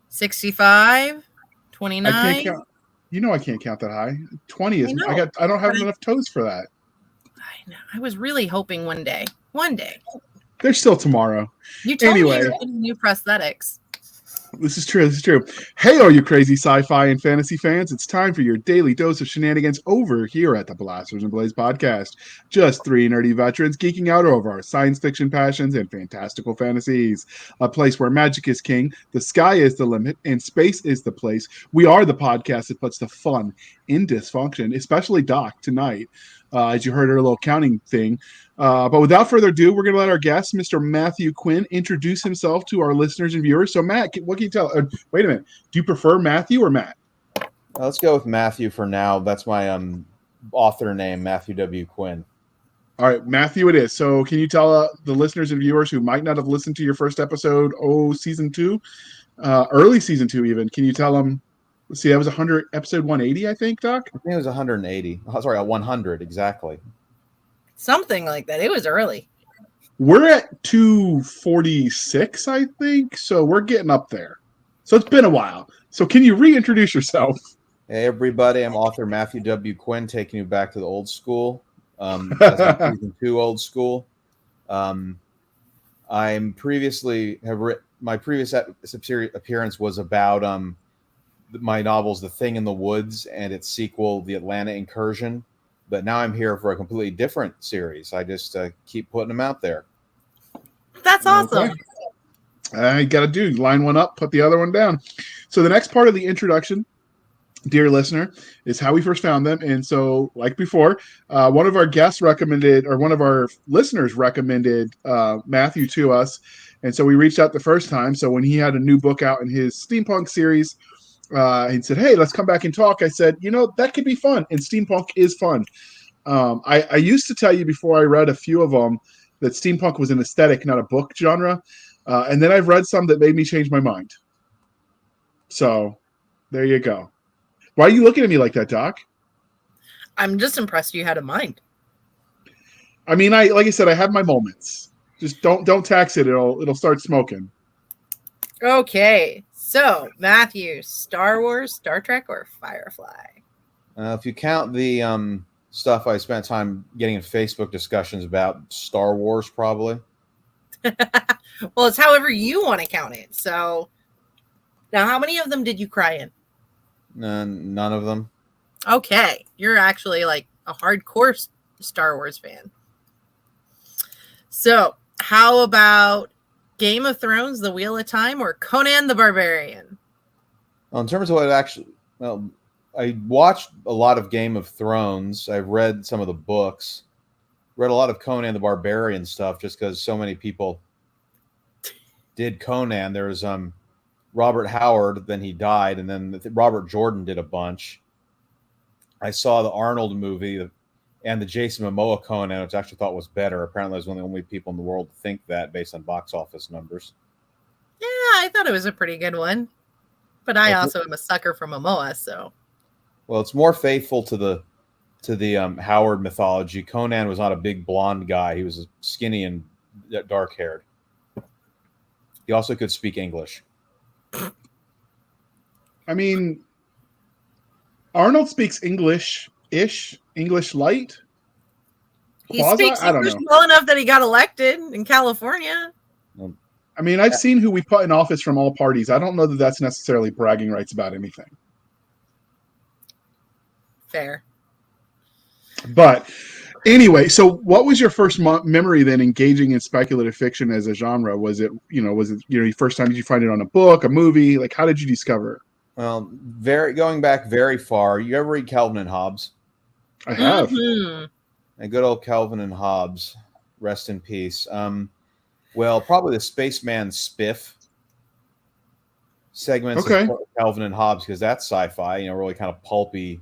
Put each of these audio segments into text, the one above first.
65, I can't 29. count. You know I can't count that high. 20 is. I know. I don't have enough toes for that. I know. I was really hoping one day. There's still tomorrow. You told me Anyway. you were getting new prosthetics. This is true. Hey, all you crazy sci-fi and fantasy fans, it's time for your daily dose of shenanigans over here at the Blasters and Blaze podcast. Just three nerdy veterans geeking out over our science fiction passions and fantastical fantasies. A place where magic is king, the sky is the limit, and space is the place. We are the podcast that puts the fun in dysfunction, especially Doc tonight. As you heard our little counting thing. But without further ado, we're going to let our guest, Mr. Matthew Quinn, introduce himself to our listeners and viewers. So, Matt, what can you tell? Wait a minute. Do you prefer Matthew or Matt? Let's go with Matthew for now. That's my author name, Matthew W. Quinn. All right, Matthew it is. So can you tell the listeners and viewers who might not have listened to your first episode, season 2, early season 2 even, can you tell them, let's see, that was episode 180, I think, Doc? I think it was 180. Sorry, 100, exactly. Something like that. It was early. We're at 246, I think, so we're getting up there. So it's been a while. So can you reintroduce yourself? Hey, everybody. I'm author Matthew W. Quinn, taking you back to the old school. Season 2 old school. I'm previously have written my previous appearance was about my novels The Thing in the Woods and its sequel The Atlanta Incursion, but now I'm here for a completely different series. I just keep putting them out there. That's awesome. I gotta line one up, put the other one down. So the next part of the introduction, dear listener, is how we first found them. And so, like before, one of our guests recommended, or one of our listeners recommended Matthew to us. And so we reached out the first time. So when he had a new book out in his Steampunk series, he said, hey, let's come back and talk. I said, that could be fun. And Steampunk is fun. I used to tell you before I read a few of them that Steampunk was an aesthetic, not a book genre. And then I've read some that made me change my mind. So there you go. Why are you looking at me like that, Doc? I'm just impressed you had a mind. I mean, like I said, I have my moments. Just don't tax it. It'll start smoking. Okay. So, Matthew, Star Wars, Star Trek, or Firefly? If you count the stuff I spent time getting in Facebook discussions about, Star Wars, probably. Well, it's however you want to count it. So, now how many of them did you cry in? None of them. Okay. You're actually like a hardcore Star Wars fan. So, how about Game of Thrones, The Wheel of Time, or Conan the Barbarian? Well, in terms of what I watched a lot of Game of Thrones. I've read some of the books. Read a lot of Conan the Barbarian stuff just because so many people did Conan. There was Robert Howard, then he died, and then Robert Jordan did a bunch. I saw the Arnold movie and the Jason Momoa Conan, which I actually thought was better. Apparently, I was one of the only people in the world to think that based on box office numbers. Yeah, I thought it was a pretty good one. But I also am a sucker for Momoa, so. Well, it's more faithful to the Howard mythology. Conan was not a big blonde guy. He was skinny and dark-haired. He also could speak English. I mean, Arnold speaks English-ish, English light. He speaks English well enough that he got elected in California. I mean, I've seen who we put in office from all parties. I don't know that that's necessarily bragging rights about anything. Fair. But anyway, so what was your first memory then engaging in speculative fiction as a genre? Was it your first time did you find it on a book, a movie? Like, how did you discover it? Well, going back very far. You ever read Calvin and Hobbes? I have. Mm-hmm. A good old Calvin and Hobbes. Rest in peace. Well, probably the Spaceman Spiff segments of Calvin and Hobbes, because that's sci-fi, really kind of pulpy.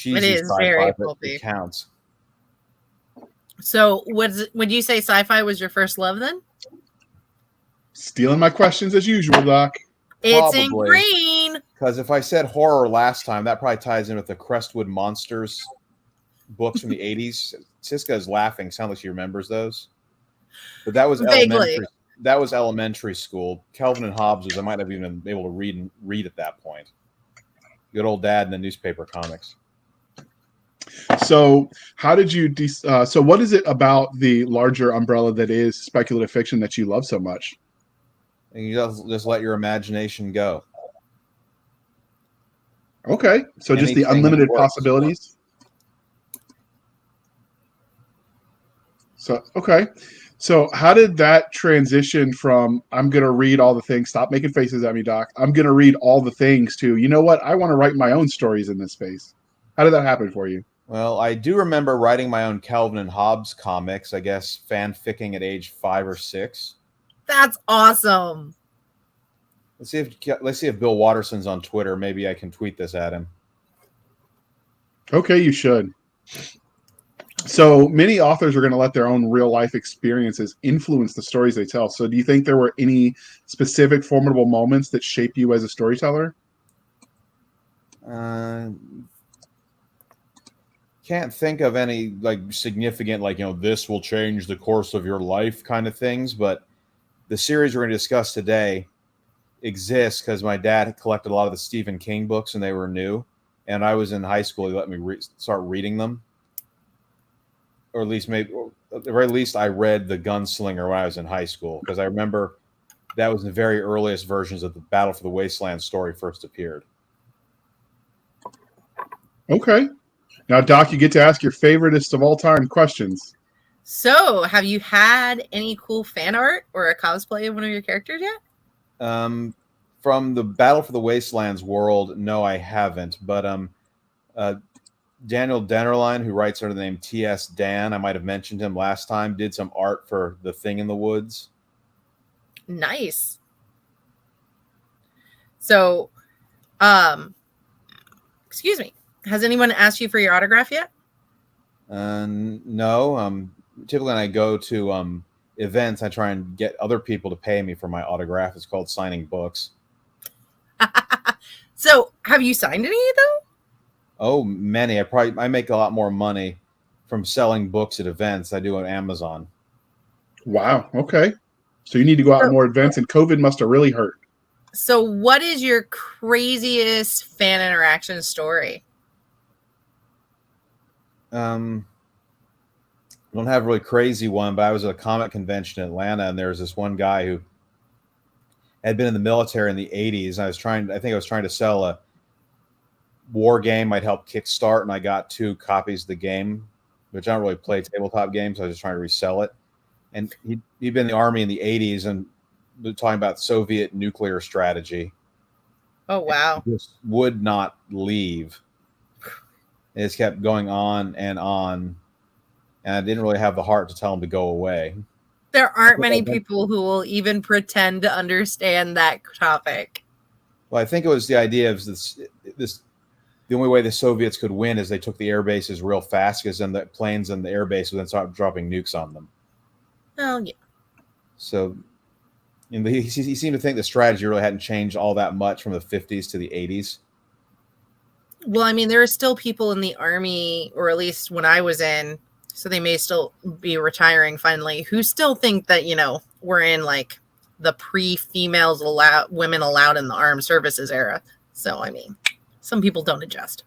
It is very pulpy. It counts. So, would you say sci-fi was your first love then? Stealing my questions as usual, Doc. It's in green. Because if I said horror last time, that probably ties in with the Crestwood Monsters books from the 80s. Cisca is laughing. Sounds like she remembers those. But that was elementary. that was elementary school. Calvin and Hobbes was I might have even been able to read at that point. Good old dad in the newspaper comics. So how did you? So what is it about the larger umbrella that is speculative fiction that you love so much? And you just let your imagination go. Okay, so just the Anything unlimited works. possibilities. So okay, so how did that transition from I'm going to read all the things? Stop making faces at me, Doc. I'm going to read all the things to you know what? I want to write my own stories in this space. How did that happen for you? Well, I do remember writing my own Calvin and Hobbes comics. I guess fanficking at age 5 or 6. That's awesome. Let's see if Bill Watterson's on Twitter. Maybe I can tweet this at him. Okay, you should. So many authors are going to let their own real life experiences influence the stories they tell. So do you think there were any specific formidable moments that shaped you as a storyteller? Can't think of any like significant, like, this will change the course of your life kind of things. But the series we're going to discuss today exists because my dad had collected a lot of the Stephen King books and they were new. And I was in high school. He let me start reading them. Or at least at the very least, I read The Gunslinger when I was in high school because I remember that was the very earliest versions of the Battle for the Wasteland story first appeared. Okay. Now, Doc, you get to ask your favoriteest of all time questions. So, have you had any cool fan art or a cosplay of one of your characters yet? From the Battle for the Wastelands world, no, I haven't. But Daniel Dennerline, who writes under the name T.S. Dan, I might have mentioned him last time, did some art for The Thing in the Woods. Nice. So, excuse me. Has anyone asked you for your autograph yet? No. Typically when I go to events, I try and get other people to pay me for my autograph. It's called signing books. So, have you signed any though? Oh, many. I make a lot more money from selling books at events than I do on Amazon. Wow. Okay. So you need to go out to more events, and COVID must have really hurt. So, what is your craziest fan interaction story? I don't have a really crazy one, but I was at a comic convention in Atlanta, and there was this one guy who had been in the military in the 80s. And I think I was trying to sell a war game I'd help kickstart, and I got 2 copies of the game, which I don't really play tabletop games. So I was just trying to resell it. And he'd been in the Army in the 80s and talking about Soviet nuclear strategy. Oh, wow. He just would not leave. It just kept going on. And I didn't really have the heart to tell him to go away. There aren't many people who will even pretend to understand that topic. Well, I think it was the idea of this the only way the Soviets could win is they took the air bases real fast, because then the planes and the air base would then start dropping nukes on them. Oh, yeah. So he seemed to think the strategy really hadn't changed all that much from the 50s to the 80s. Well, I mean, there are still people in the Army, or at least when I was in, so they may still be retiring finally, who still think that, we're in like the pre-females women allowed in the armed services era. So, I mean, some people don't adjust.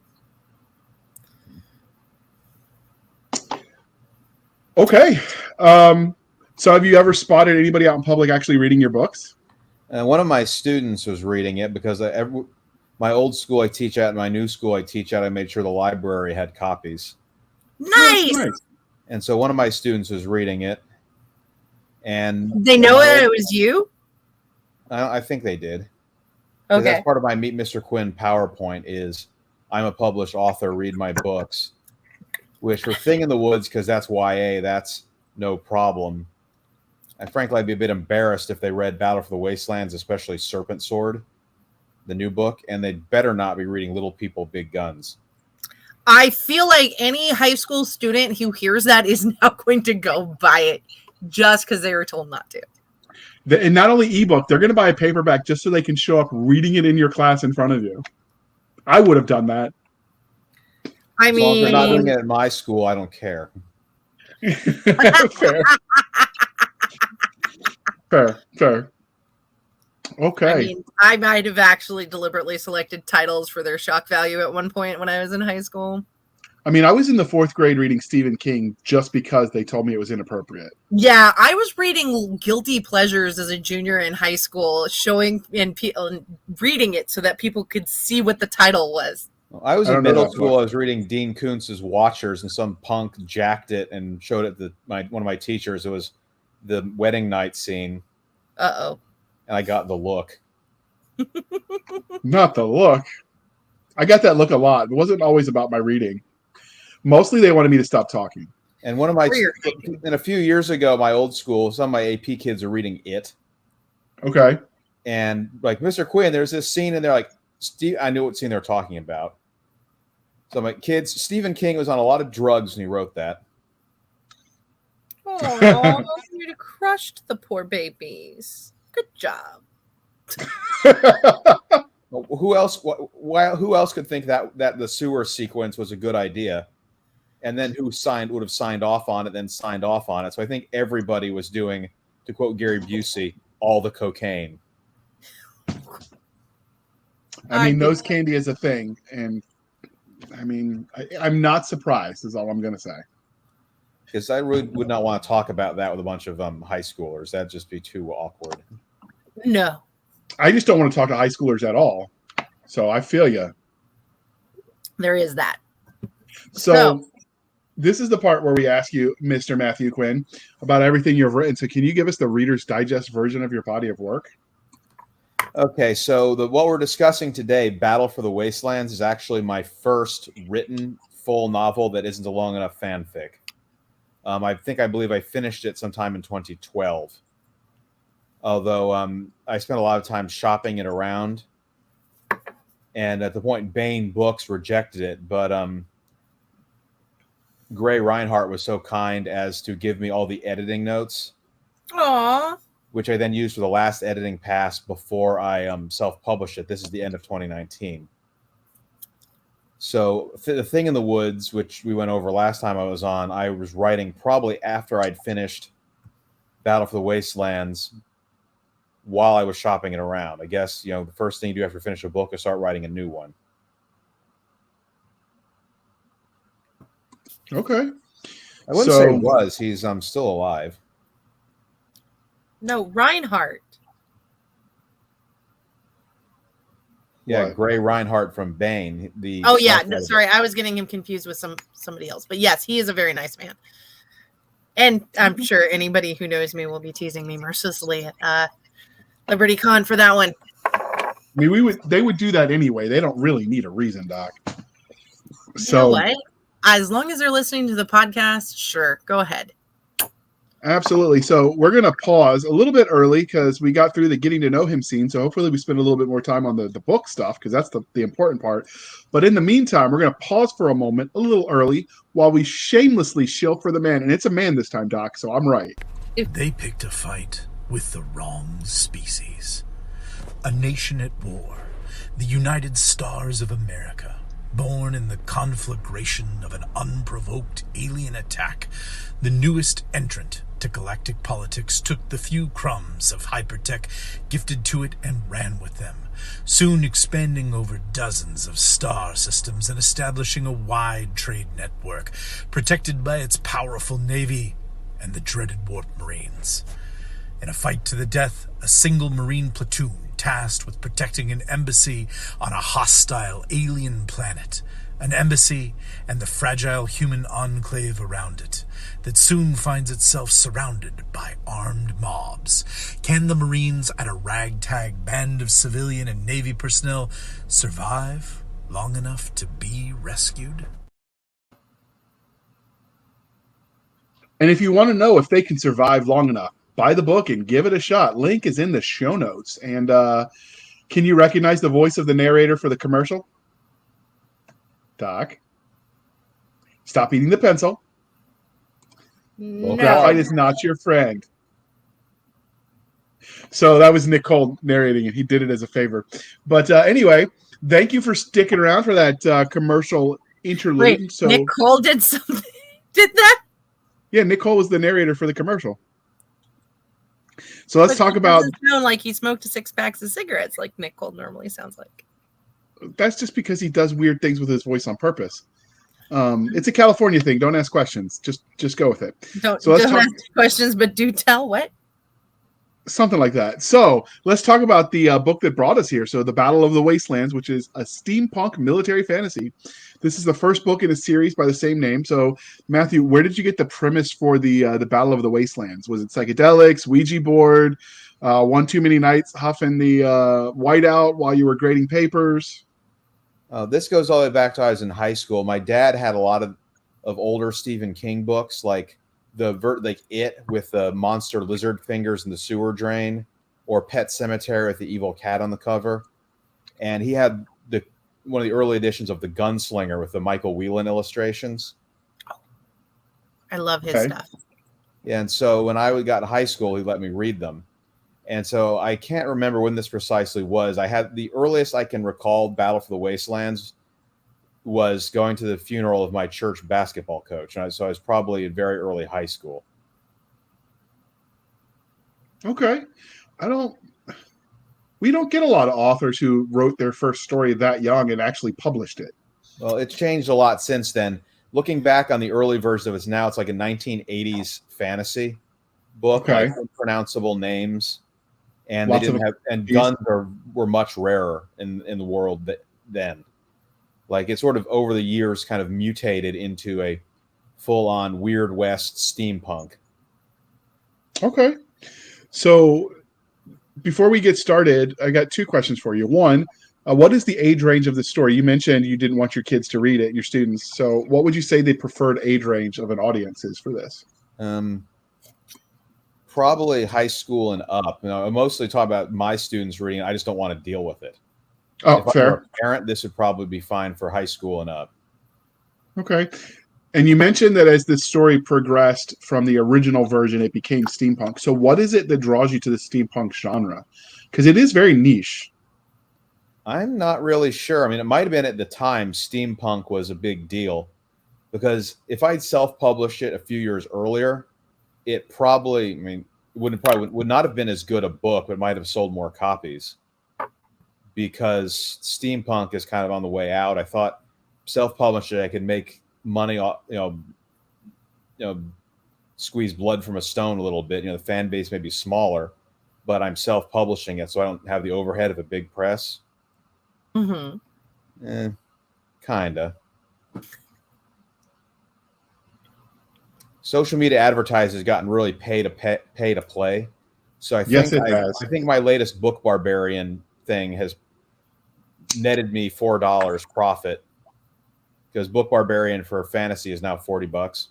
Okay. So have you ever spotted anybody out in public actually reading your books? One of my students was reading it because my old school I teach at and my new school I teach at, I made sure the library had copies. Nice. And so one of my students was reading it. And they know that it was you? I think they did. Okay. That's part of my Meet Mr. Quinn PowerPoint is I'm a published author, read my books. Which for Thing in the Woods, because that's YA, that's no problem. And frankly, I'd be a bit embarrassed if they read Battle for the Wastelands, especially Serpent Sword, the new book, and they'd better not be reading Little People, Big Guns. I feel like any high school student who hears that is now going to go buy it just because they were told not to. And not only ebook, they're going to buy a paperback just so they can show up reading it in your class in front of you. I would have done that. I mean, as long as they're not doing it at my school, I don't care. Fair. Fair. Okay. I mean, I might have actually deliberately selected titles for their shock value at one point when I was in high school. I mean, I was in the 4th grade reading Stephen King just because they told me it was inappropriate. Yeah, I was reading Guilty Pleasures as a junior in high school, showing and reading it so that people could see what the title was. I was I in don't know middle that school. book. I was reading Dean Koontz's Watchers, and some punk jacked it and showed it to one of my teachers. It was the wedding night scene, Uh-oh. and I got the look. Not the look. I got that look a lot. It wasn't always about my reading. Mostly they wanted me to stop talking. And one of my, Weird. and a few years ago, my old school, some of my AP kids are reading it. Okay. And like, Mr. Quinn, there's this scene, and they're like, Steve, I knew what scene they were talking about. So my kids, Stephen King was on a lot of drugs when he wrote that. Oh, you crushed the poor babies. Good job. Who else? Who else could think that the sewer sequence was a good idea? And then who would have signed off on it, then signed off on it. So I think everybody was doing, to quote Gary Busey, all the cocaine. I mean, nose candy is a thing, and I mean, I'm not surprised. Is all I'm going to say. Because I really would not want to talk about that with a bunch of high schoolers. That'd just be too awkward. No. I just don't want to talk to high schoolers at all. So I feel you. There is that. So this is the part where we ask you, Mr. Matthew Quinn, about everything you've written. So can you give us the Reader's Digest version of your body of work? Okay, so what we're discussing today, Battle for the Wastelands, is actually my first written full novel that isn't a long enough fanfic. I believe I finished it sometime in 2012. Although I spent a lot of time shopping it around. And at the point, Baen Books rejected it. But Gray Reinhardt was so kind as to give me all the editing notes. Aww. Which I then used for the last editing pass before I self-published it. This is the end of 2019. So The Thing in the Woods, which we went over last time I was on, I was writing probably after I'd finished Battle for the Wastelands while I was shopping it around. I guess, the first thing you do after you finish a book is start writing a new one. Okay. I wouldn't say was. He's still alive. No, Reinhardt. Yeah, What? Gray Reinhardt from Baen. Sorry, I was getting him confused with somebody else. But yes, he is a very nice man. And I'm sure anybody who knows me will be teasing me mercilessly at Liberty Con for that one. I mean, they would do that anyway. They don't really need a reason, Doc. You know what? As long as they're listening to the podcast, sure, go ahead. Absolutely. So we're going to pause a little bit early because we got through the getting to know him scene. So hopefully we spend a little bit more time on the book stuff because that's the important part. But in the meantime, we're going to pause for a moment a little early while we shamelessly shill for the man. And it's a man this time, Doc, so I'm right. They picked a fight with the wrong species. A nation at war, the United Stars of America, born in the conflagration of an unprovoked alien attack, the newest entrant to galactic politics took the few crumbs of hypertech gifted to it and ran with them, soon expanding over dozens of star systems and establishing a wide trade network, protected by its powerful navy and the dreaded Warp Marines. In a fight to the death, a single Marine platoon tasked with protecting an embassy on a hostile alien planet, an embassy and the fragile human enclave around it, that soon finds itself surrounded by armed mobs. Can the Marines and a ragtag band of civilian and Navy personnel survive long enough to be rescued? And if you want to know if they can survive long enough, buy the book and give it a shot. Link is in the show notes. And can you recognize the voice of the narrator for the commercial? Doc? Stop eating the pencil. No. Graphite is not your friend. So that was Nick Cole narrating it. He did it as a favor. But anyway, thank you for sticking around for that commercial interlude. Wait, Nick Cole did something? Did that? Yeah, Nick Cole was the narrator for the commercial. So let's talk about. Doesn't sound like he smoked 6 packs of cigarettes like Nick Cole normally sounds like. That's just because he does weird things with his voice on purpose. It's a California thing. Don't ask questions. Just go with it. Don't ask questions, but do tell. What? Something like that. So let's talk about the book that brought us here. So The Battle of the Wastelands, which is a steampunk military fantasy. This is the first book in a series by the same name. So Matthew, where did you get the premise for the Battle of the Wastelands? Was it psychedelics, Ouija board, one too many nights huffing the whiteout while you were grading papers? This goes all the way back to I was in high school. My dad had a lot of older Stephen King books, like It with the monster lizard fingers in the sewer drain, or Pet Sematary with the evil cat on the cover. And he had one of the early editions of The Gunslinger with the Michael Whelan illustrations. I love his stuff. Yeah, and so when I got in high school, he let me read them. And so I can't remember when this precisely was. I had the earliest I can recall Battle for the Wastelands was going to the funeral of my church basketball coach. And so I was probably in very early high school. Okay. We don't get a lot of authors who wrote their first story that young and actually published it. Well, it's changed a lot since then. Looking back on the early version of it now, it's like a 1980s fantasy book, like unpronounceable names. And they didn't have, and guns were much rarer in the world then. Like it sort of over the years kind of mutated into a full-on Weird West steampunk. Okay. So before we get started, I got 2 questions for you. One, what is the age range of the story? You mentioned you didn't want your kids to read it, your students. So what would you say the preferred age range of an audience is for this? Probably high school and up. I mostly talk about my students reading. I just don't want to deal with it. Oh, if fair. I were a parent, this would probably be fine for high school and up. Okay. And you mentioned that as the story progressed from the original version, it became steampunk. So what is it that draws you to the steampunk genre? Because it is very niche. I'm not really sure. I mean, it might have been at the time steampunk was a big deal. Because if I'd self-published it a few years earlier, it probably, would not have been as good a book, but might have sold more copies. Because steampunk is kind of on the way out. I thought self-published it, I could make money off, squeeze blood from a stone a little bit. The fan base may be smaller, but I'm self-publishing it, so I don't have the overhead of a big press. Mm-hmm. Kinda. Social media advertising has gotten really pay to play. So I think my latest Book Barbarian thing has netted me $4 profit, because Book Barbarian for fantasy is now $40.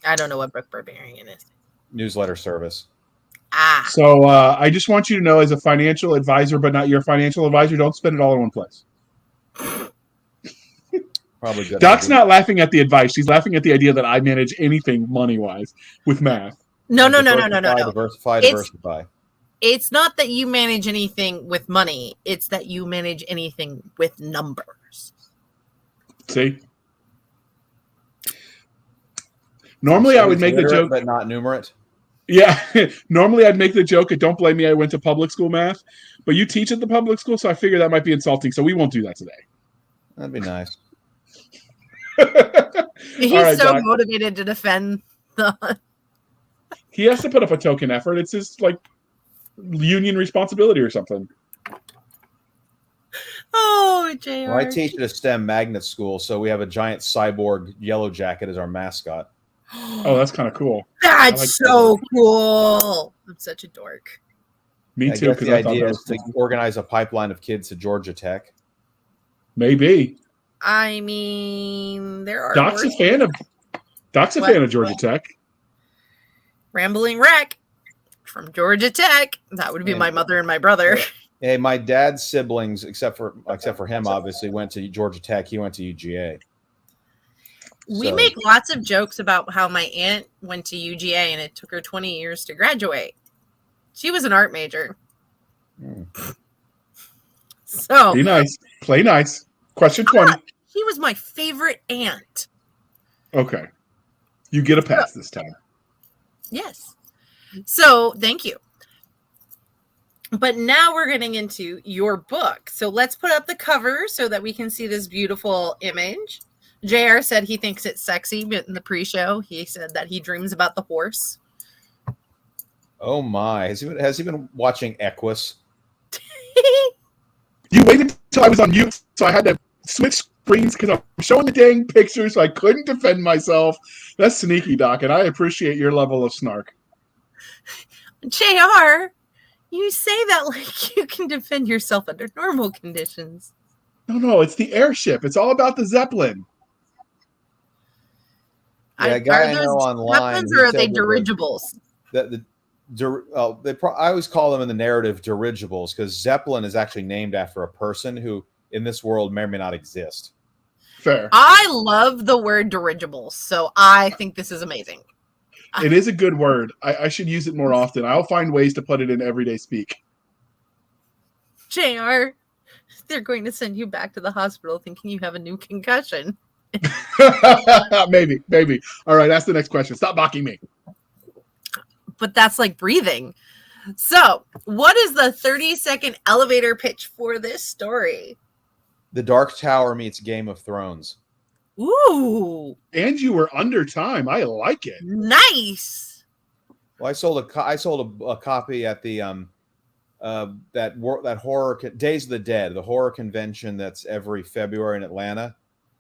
I don't know what Book Barbarian is. Newsletter service. So I just want you to know, as a financial advisor, but not your financial advisor, don't spend it all in one place. Probably good. Doc's not laughing at the advice. She's laughing at the idea that I manage anything money-wise with math. No. Diversify. It's not that you manage anything with money. It's that you manage anything with numbers. See? Normally I would make the joke. But not numerate? Yeah. Normally I'd make the joke, and don't blame me, I went to public school math. But you teach at the public school, so I figure that might be insulting. So we won't do that today. That'd be nice. He's so motivated to defend the... He has to put up a token effort. It's his, union responsibility or something. Oh, JR. Well, I teach at a STEM magnet school, so we have a giant cyborg yellow jacket as our mascot. Oh, that's kind of cool. That's so cool. I'm such a dork. Me too. Because the idea is to organize a pipeline of kids to Georgia Tech. Maybe. I mean, there are. Doc's a fan of Georgia Tech. Rambling Wreck from Georgia Tech. That would be my mother and my brother. Hey, my dad's siblings, except for him, obviously went to Georgia Tech. He went to UGA. We make lots of jokes about how my aunt went to UGA and it took her 20 years to graduate. She was an art major. So be nice. Play nice. Question 20. She was my favorite aunt. Okay. You get a pass this time. Yes. So thank you. But now we're getting into your book. So let's put up the cover so that we can see this beautiful image. JR said he thinks it's sexy, but in the pre-show, he said that he dreams about the horse. Oh my. Has he been watching Equus? You waited until I was on mute, so I had to switch screens because I'm showing the dang picture, so I couldn't defend myself. That's sneaky, Doc, and I appreciate your level of snark. JR, you say that like you can defend yourself under normal conditions. No, it's the airship. It's all about the Zeppelin. Yeah, a guy I know online. Zeppelins or are they dirigibles? I always call them in the narrative dirigibles because Zeppelin is actually named after a person who in this world may or may not exist. Fair. I love the word dirigible, so I think this is amazing. It is a good word. I should use it more often. I'll find ways to put it in everyday speak. JR, they're going to send you back to the hospital thinking you have a new concussion. Maybe. All right, that's the next question. Stop mocking me. But that's like breathing. So, what is the 30-second elevator pitch for this story? The Dark Tower meets Game of Thrones. Ooh. And you were under time. I like it. Nice. Well, I sold a copy at the that horror Days of the Dead, the horror convention that's every February in Atlanta.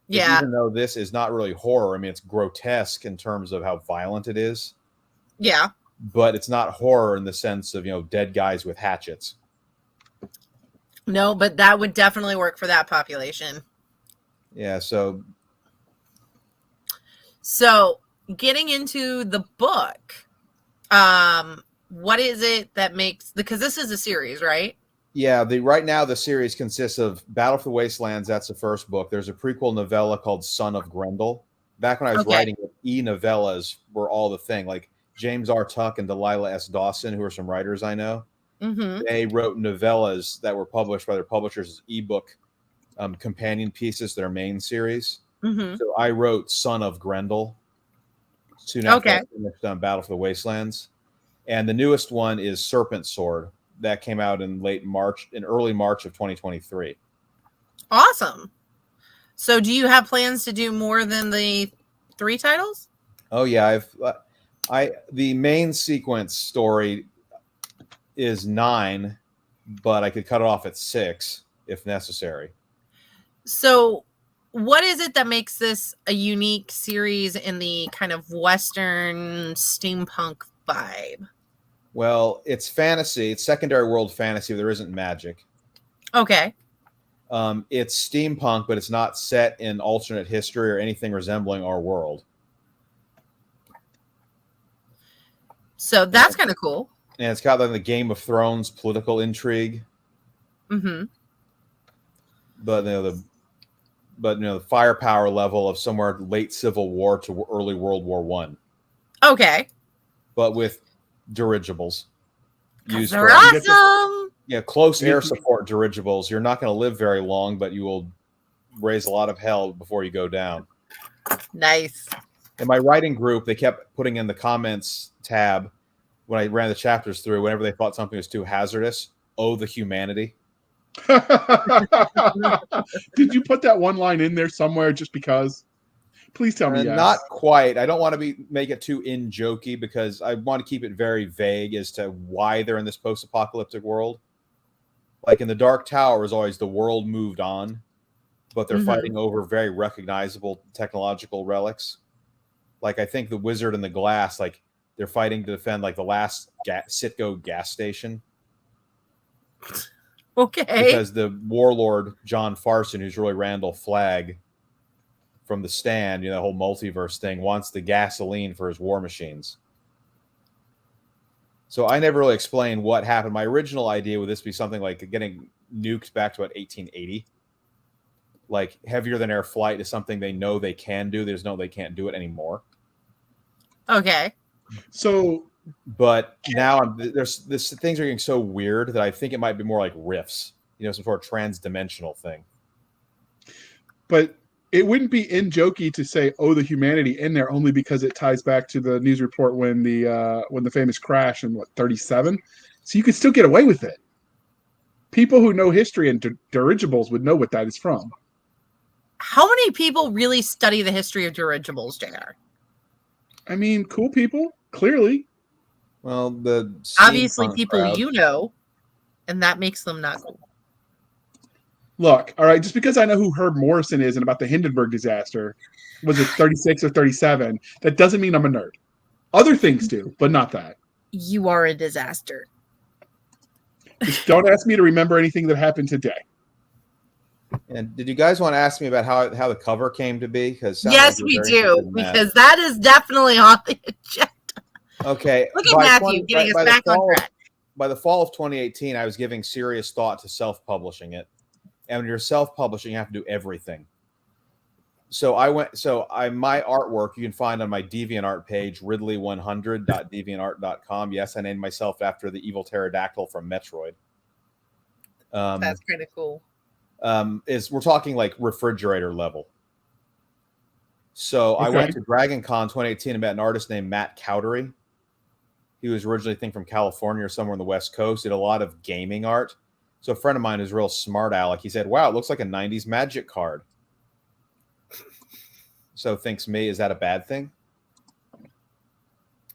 Yeah. Even though this is not really horror, I mean, it's grotesque in terms of how violent it is. Yeah. But it's not horror in the sense of, dead guys with hatchets. No, but that would definitely work for that population. Yeah, so getting into the book, what is it that makes, because this is a series, right? Yeah, right now the series consists of Battle for the Wastelands. That's the first book. There's a prequel novella called Son of Grendel. Back when I was writing it, e-novellas were all the thing. Like James R. Tuck and Delilah S. Dawson, who are some writers I know, they wrote novellas that were published by their publishers as ebook companion pieces to their main series. So I wrote Son of Grendel soon after I finished Battle for the Wastelands. And the newest one is Serpent Sword. That came out in early March of 2023. Awesome. So do you have plans to do more than the 3 titles? Oh yeah, the main sequence story is 9, but I could cut it off at 6 if necessary. So what is it that makes this a unique series in the kind of Western steampunk vibe? Well, it's fantasy. It's secondary world fantasy. There isn't magic. Okay. It's steampunk, but it's not set in alternate history or anything resembling our world. So that's kind of cool. And it's got the Game of Thrones political intrigue. Mm-hmm. But the firepower level of somewhere late Civil War to early World War One. Okay. But with dirigibles. They're awesome. Close air support dirigibles. You're not going to live very long, but you will raise a lot of hell before you go down. Nice. In my writing group, they kept putting in the comments tab when I ran the chapters through, whenever they thought something was too hazardous, the humanity. Did you put that one line in there somewhere just because? Please tell me yes. Not quite. I don't want to make it too in-jokey because I want to keep it very vague as to why they're in this post-apocalyptic world. Like in the Dark Tower is always the world moved on, but they're fighting over very recognizable technological relics. Like I think the Wizard and the Glass, like they're fighting to defend like the last Citgo gas station. Okay. Because the warlord, John Farson, who's really Randall Flagg from The Stand, the whole multiverse thing, wants the gasoline for his war machines. So I never really explained what happened. My original idea would this be something like getting nuked back to about 1880. Like heavier than air flight is something they know they can do. There's no they can't do it anymore. Okay. So, but now things are getting so weird that I think it might be more like rifts, some sort of trans-dimensional thing. But it wouldn't be in jokey to say, "Oh, the humanity" in there only because it ties back to the news report when the famous crash in 37. So you could still get away with it. People who know history and dirigibles would know what that is from. How many people really study the history of dirigibles, JR? I mean, cool people, clearly. Well, the Obviously steampunk people crowd. you know, and that makes them not cool. Look, all right, just because I know who Herb Morrison is and about the Hindenburg disaster, was it 36 or 37, that doesn't mean I'm a nerd. Other things do, but not that. You are a disaster. Just don't ask me to remember anything that happened today. And did you guys want to ask me about how the cover came to be? Because Yes, we do, because that is definitely on the agenda. Okay. Look at Matthew getting us back on track. By the fall of 2018, I was giving serious thought to self-publishing it. And when you're self-publishing, you have to do everything. So my artwork you can find on my DeviantArt page, ridley100.deviantart.com. Yes, I named myself after the evil pterodactyl from Metroid. That's kind of cool. We're talking like refrigerator level. So I went to Dragon Con 2018 and met an artist named Matt Cowdery. He was originally, I think, from California or somewhere on the West Coast. Did a lot of gaming art. So a friend of mine who's real smart aleck, he said, "Wow, it looks like a 90s Magic card." So thinks me, is that a bad thing?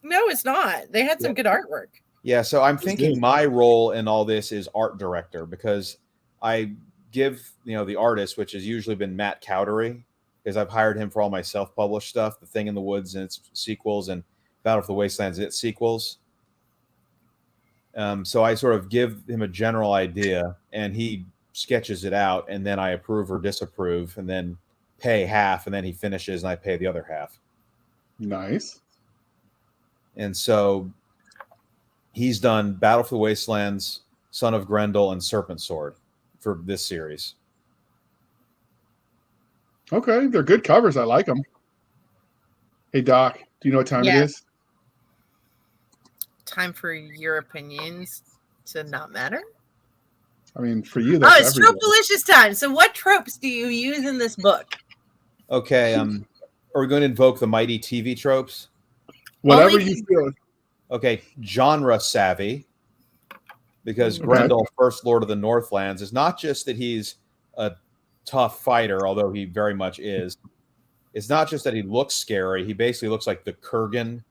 No, it's not. They had some good artwork. Yeah, so I'm thinking my role in all this is art director, because I give, the artist, which has usually been Matt Cowdery, because I've hired him for all my self-published stuff, The Thing in the Woods and its sequels, and Battle for the Wastelands and its sequels. So I sort of give him a general idea, and he sketches it out, and then I approve or disapprove, and then pay half, and then he finishes, and I pay the other half. Nice. And so he's done Battle for the Wastelands, Son of Grendel, and Serpent Sword for this series. Okay, they're good covers. I like them. Hey, Doc, do you know what time it is? Time for your opinions to not matter? I mean, for you, that's it's Trope-delicious time. So what tropes do you use in this book? Okay, are we going to invoke the mighty TV tropes? Whatever you feel. Okay, genre savvy, because Grendel, First Lord of the Northlands, is not just that he's a tough fighter, although he very much is. It's not just that he looks scary. He basically looks like the Kurgan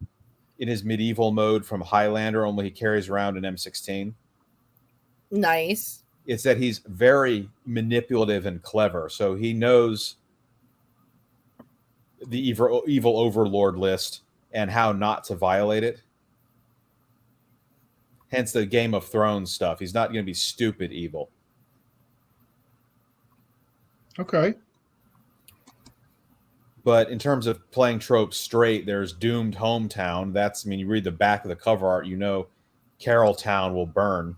in his medieval mode from Highlander, only he carries around an M16. Nice. It's that he's very manipulative and clever. So he knows the evil overlord list and how not to violate it. Hence the Game of Thrones stuff. He's not going to be stupid evil. Okay. But in terms of playing tropes straight, there's Doomed Hometown. You read the back of the cover art, Carroll Town will burn.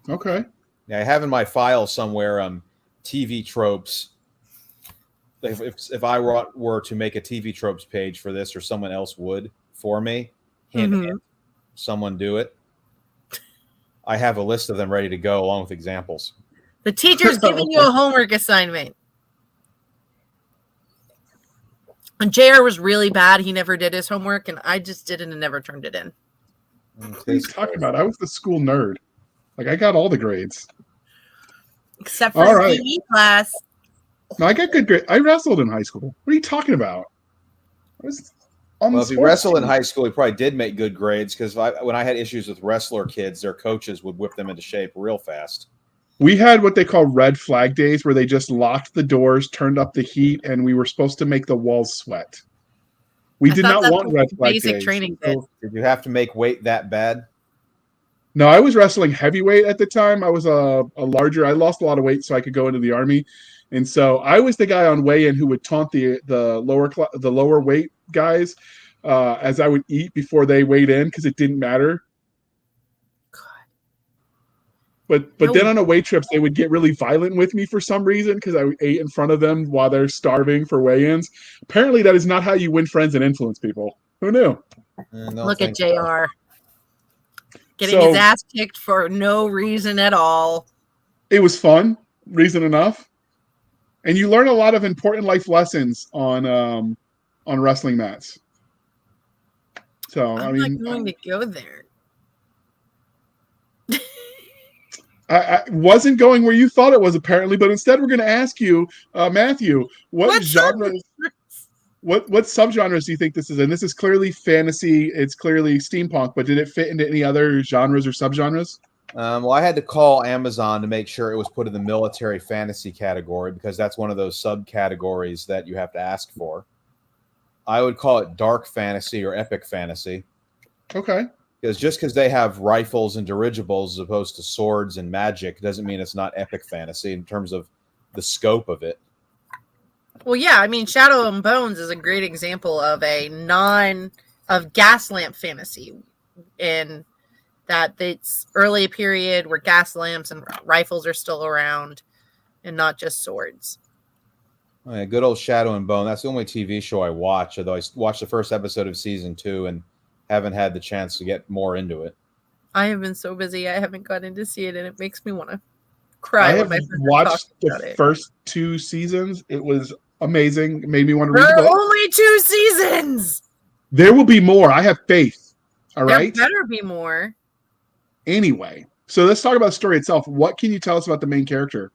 Okay. Yeah, I have in my file somewhere TV tropes. If I were to make a TV tropes page for this, or someone else would for me, hint, someone do it. I have a list of them ready to go along with examples. The teacher's giving you a homework assignment. And JR was really bad. He never did his homework, and I just did it and never turned it in. What are you talking about? I was the school nerd. Like, I got all the grades. Except for the PE class. No, I got good grades. I wrestled in high school. What are you talking about? If he wrestled in high school, he probably did make good grades, because when I had issues with wrestler kids, their coaches would whip them into shape real fast. We had what they call red flag days, where they just locked the doors, turned up the heat, and we were supposed to make the walls sweat. We did not want red flag days. Basic training did. Did you have to make weight that bad? No, I was wrestling heavyweight at the time. I was a larger. I lost a lot of weight so I could go into the Army, and so I was the guy on weigh-in who would taunt the lower weight guys as I would eat before they weighed in, because it didn't matter. But then on away trips, they would get really violent with me for some reason, because I ate in front of them while they're starving for weigh-ins. Apparently, that is not how you win friends and influence people. Who knew? Look at JR. Getting his ass kicked for no reason at all. It was fun. reason enough. And you learn a lot of important life lessons on wrestling mats. So I'm not going to go there. I wasn't going where you thought it was apparently, but instead we're going to ask you, Matthew, what genres, what subgenres do you think this is in? This is clearly fantasy. It's clearly steampunk, but did it fit into any other genres or subgenres? Well, I had to call Amazon to make sure it was put in the military fantasy category because that's one of those subcategories that you have to ask for. I would call it dark fantasy or epic fantasy. Okay. Because just because they have rifles and dirigibles as opposed to swords and magic doesn't mean it's not epic fantasy in terms of the scope of it. Well, yeah, I mean, Shadow and Bones is a great example of of gas lamp fantasy in that it's early period where gas lamps and rifles are still around and not just swords. Oh, yeah, good old Shadow and Bone. That's the only TV show I watch, although I watched the first episode of season 2 and haven't had the chance to get more into it. I have been so busy, I haven't gotten to see it, and it makes me want to cry. I have watched the first 2 seasons. It was amazing. It made me want to read the book. Only 2 seasons! There will be more. I have faith. All right? There better be more. Anyway, so let's talk about the story itself. What can you tell us about the main character?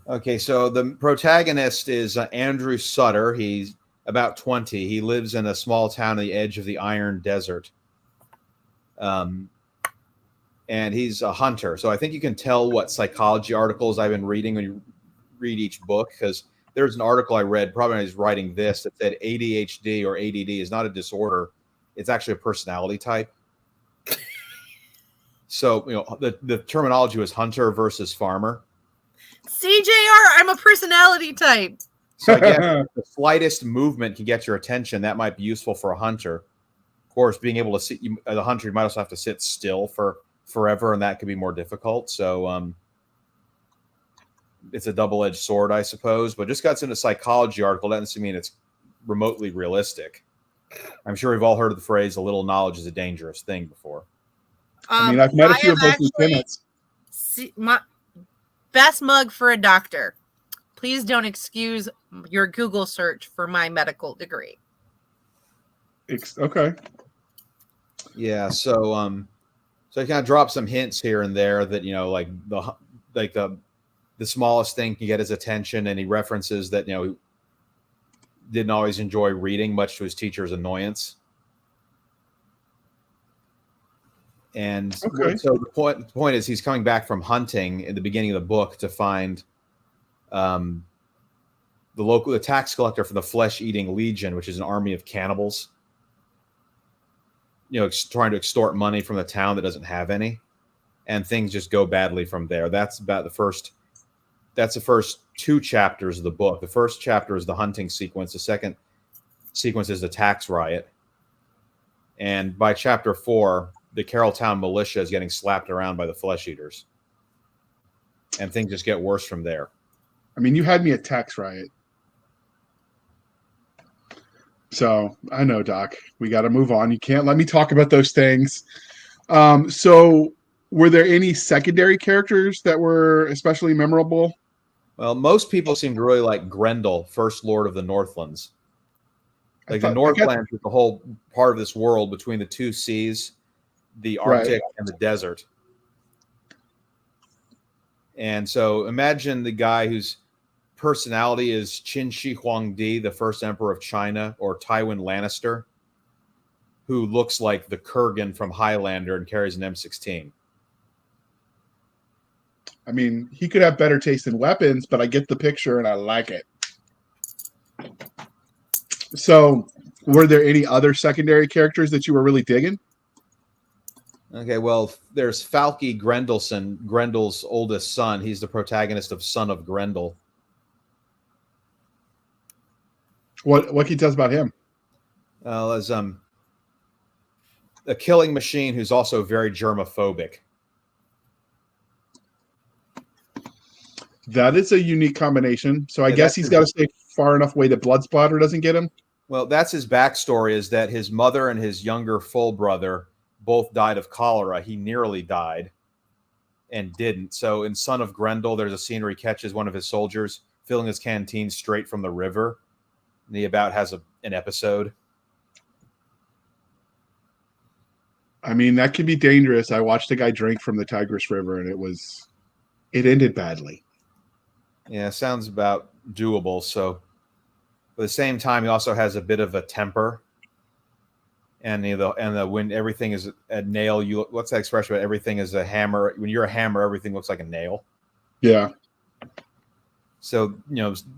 Okay, so the protagonist is Andrew Sutter. He's about 20. He lives in a small town on the edge of the Iron Desert. And he's a hunter. So I think you can tell what psychology articles I've been reading when you read each book, because there's an article I read probably when I was writing this that said ADHD or ADD is not a disorder. It's actually a personality type. So, the terminology was hunter versus farmer. CJR, I'm a personality type. So I guess the slightest movement can get your attention. That might be useful for a hunter. Of course, being able to sit, as a hunter, you might also have to sit still for forever, and that could be more difficult. So it's a double-edged sword, I suppose. But just got in a psychology article. That doesn't mean it's remotely realistic. I'm sure we've all heard of the phrase, a little knowledge is a dangerous thing before. I mean, I've met a few of those lieutenants. My best mug for a doctor. Please don't excuse your Google search for my medical degree. Okay. Yeah, so I kind of drop some hints here and there that like the smallest thing can get his attention, and he references that he didn't always enjoy reading, much to his teacher's annoyance. And okay. So the point is he's coming back from hunting in the beginning of the book to find the tax collector for the Flesh-Eating Legion, which is an army of cannibals, trying to extort money from the town that doesn't have any, and things just go badly from there. That's the first 2 chapters of the book. The first chapter is the hunting sequence. The second sequence is the tax riot. And by chapter 4, the Carrolltown militia is getting slapped around by the flesh eaters. And things just get worse from there. I mean, you had me at tax riot. So I know, Doc, we got to move on. You can't let me talk about those things. So were there any secondary characters that were especially memorable? Well, most people seem to really like Grendel, First Lord of the Northlands. The Northlands is the whole part of this world between the 2 seas, the Arctic and the desert. And so imagine the guy whose personality is Qin Shi Huangdi, the first emperor of China, or Tywin Lannister, who looks like the Kurgan from Highlander and carries an M16. I mean, he could have better taste in weapons, but I get the picture and I like it. So were there any other secondary characters that you were really digging? Okay, well, there's Falky Grendelson, Grendel's oldest son. He's the protagonist of Son of Grendel. What can you tell us about him? As a killing machine who's also very germophobic. That is a unique combination. So I guess he's got to stay far enough away that blood splatter doesn't get him. Well, that's his backstory, is that his mother and his younger full brother both died of cholera. He nearly died. and didn't. So in Son of Grendel, there's a scene where he catches one of his soldiers filling his canteen straight from the river. And he about has an episode. I mean, that can be dangerous. I watched a guy drink from the Tigris River, and it ended badly. Yeah, sounds about doable. So at the same time, he also has a bit of a temper. And when everything is a nail, what's that expression? Everything is a hammer. When you're a hammer, everything looks like a nail. Yeah. So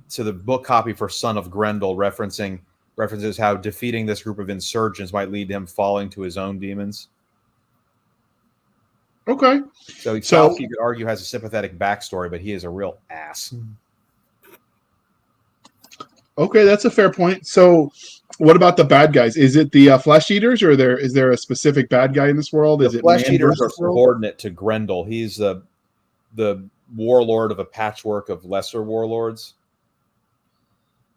so the book copy for Son of Grendel references how defeating this group of insurgents might lead to him falling to his own demons. Okay. So you could argue has a sympathetic backstory, but he is a real ass. Okay, that's a fair point. So what about the bad guys? Is it the flesh eaters, or is there a specific bad guy in this world? Is it flesh eaters are subordinate to Grendel? He's the warlord of a patchwork of lesser warlords,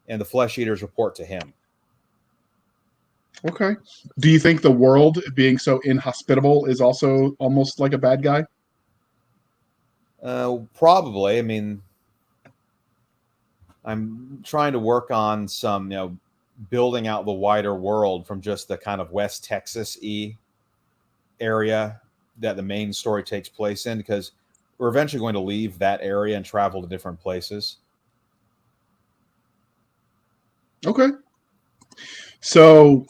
and the flesh eaters report to him. Okay. Do you think the world being so inhospitable is also almost like a bad guy? Probably. I mean, I'm trying to work on some, building out the wider world from just the kind of West Texas-y area that the main story takes place in, because we're eventually going to leave that area and travel to different places. Okay. So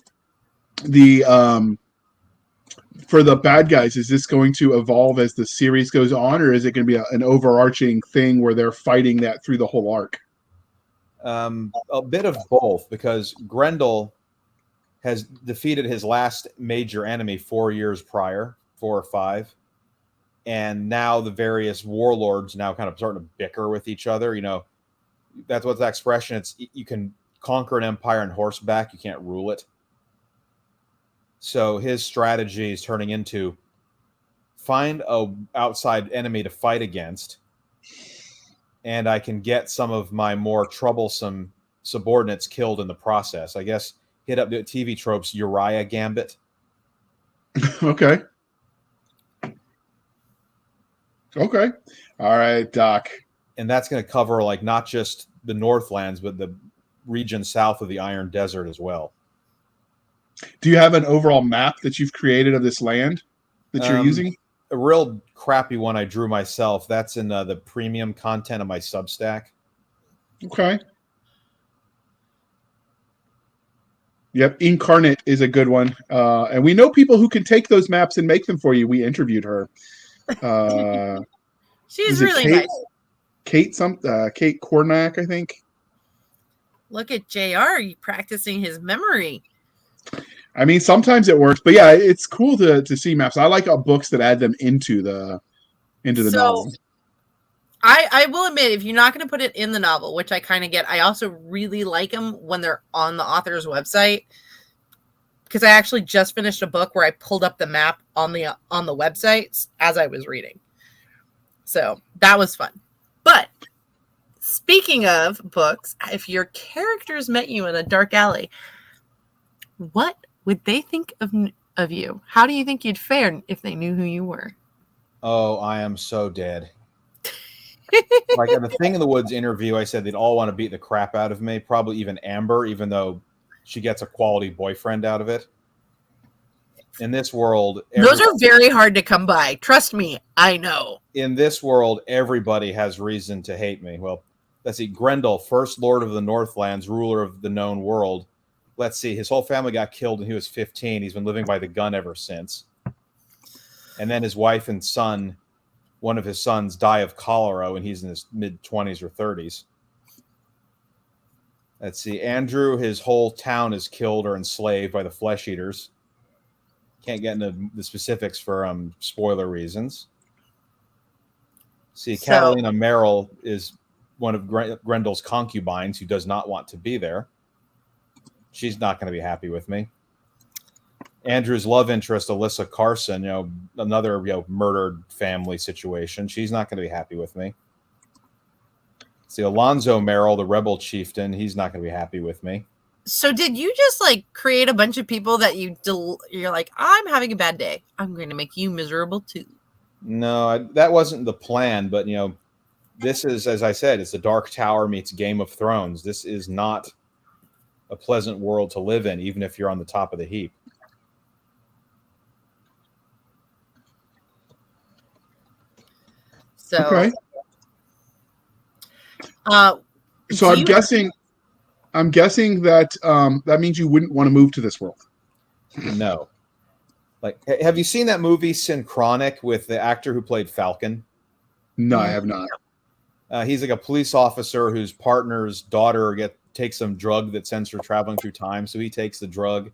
for the bad guys, is this going to evolve as the series goes on, or is it going to be an overarching thing where they're fighting that through the whole arc? A bit of both, because Grendel has defeated his last major enemy 4 years prior, 4 or 5. And now the various warlords now kind of starting to bicker with each other. That's what's that expression. It's you can conquer an empire on horseback. You can't rule it. So his strategy is turning into find a outside enemy to fight against, and I can get some of my more troublesome subordinates killed in the process. I guess hit up the TV tropes, Uriah Gambit. Okay. Okay. All right, Doc. And that's going to cover not just the Northlands, but the region south of the Iron Desert as well. Do you have an overall map that you've created of this land that you're using? A real crappy one I drew myself. That's in the premium content of my Substack. Okay. Yep, Incarnate is a good one. And we know people who can take those maps and make them for you. We interviewed her. She's really nice. Kate Cornack, I think. Look at JR practicing his memory. I mean, sometimes it works, but yeah, it's cool to see maps. I like books that add them into the novel. I will admit, if you're not going to put it in the novel, which I kind of get, I also really like them when they're on the author's website, because I actually just finished a book where I pulled up the map on the website as I was reading. So that was fun. But speaking of books, if your characters met you in a dark alley, what would they think of you? How do you think you'd fare if they knew who you were? Oh, I am so dead. Like in the Thing in the Woods interview, I said they'd all want to beat the crap out of me, probably even Amber, even though she gets a quality boyfriend out of it. In this world... Those are very hard to come by. Trust me, I know. In this world, everybody has reason to hate me. Well, let's see. Grendel, first Lord of the Northlands, ruler of the known world. Let's see. His whole family got killed when he was 15. He's been living by the gun ever since. And then his wife and son, one of his sons, die of cholera when he's in his mid-20s or 30s. Let's see. Andrew, his whole town is killed or enslaved by the flesh eaters. Can't get into the specifics for spoiler reasons. See, Catalina Merrill is one of Grendel's concubines who does not want to be there. She's not going to be happy with me. Andrew's love interest, Alyssa Carson, another murdered family situation. She's not going to be happy with me. See, Alonzo Merrill, the rebel chieftain, he's not going to be happy with me. So did you just create a bunch of people that you're like, I'm having a bad day, I'm going to make you miserable too? No, that wasn't the plan. But this is, as I said, it's the Dark Tower meets Game of Thrones. This is not a pleasant world to live in, even if you're on the top of the heap. So, okay. So I'm guessing that that means you wouldn't want to move to this world. No. Like, have you seen that movie Synchronic with the actor who played Falcon? No, I have not. He's like a police officer whose partner's daughter takes some drug that sends her traveling through time. So he takes the drug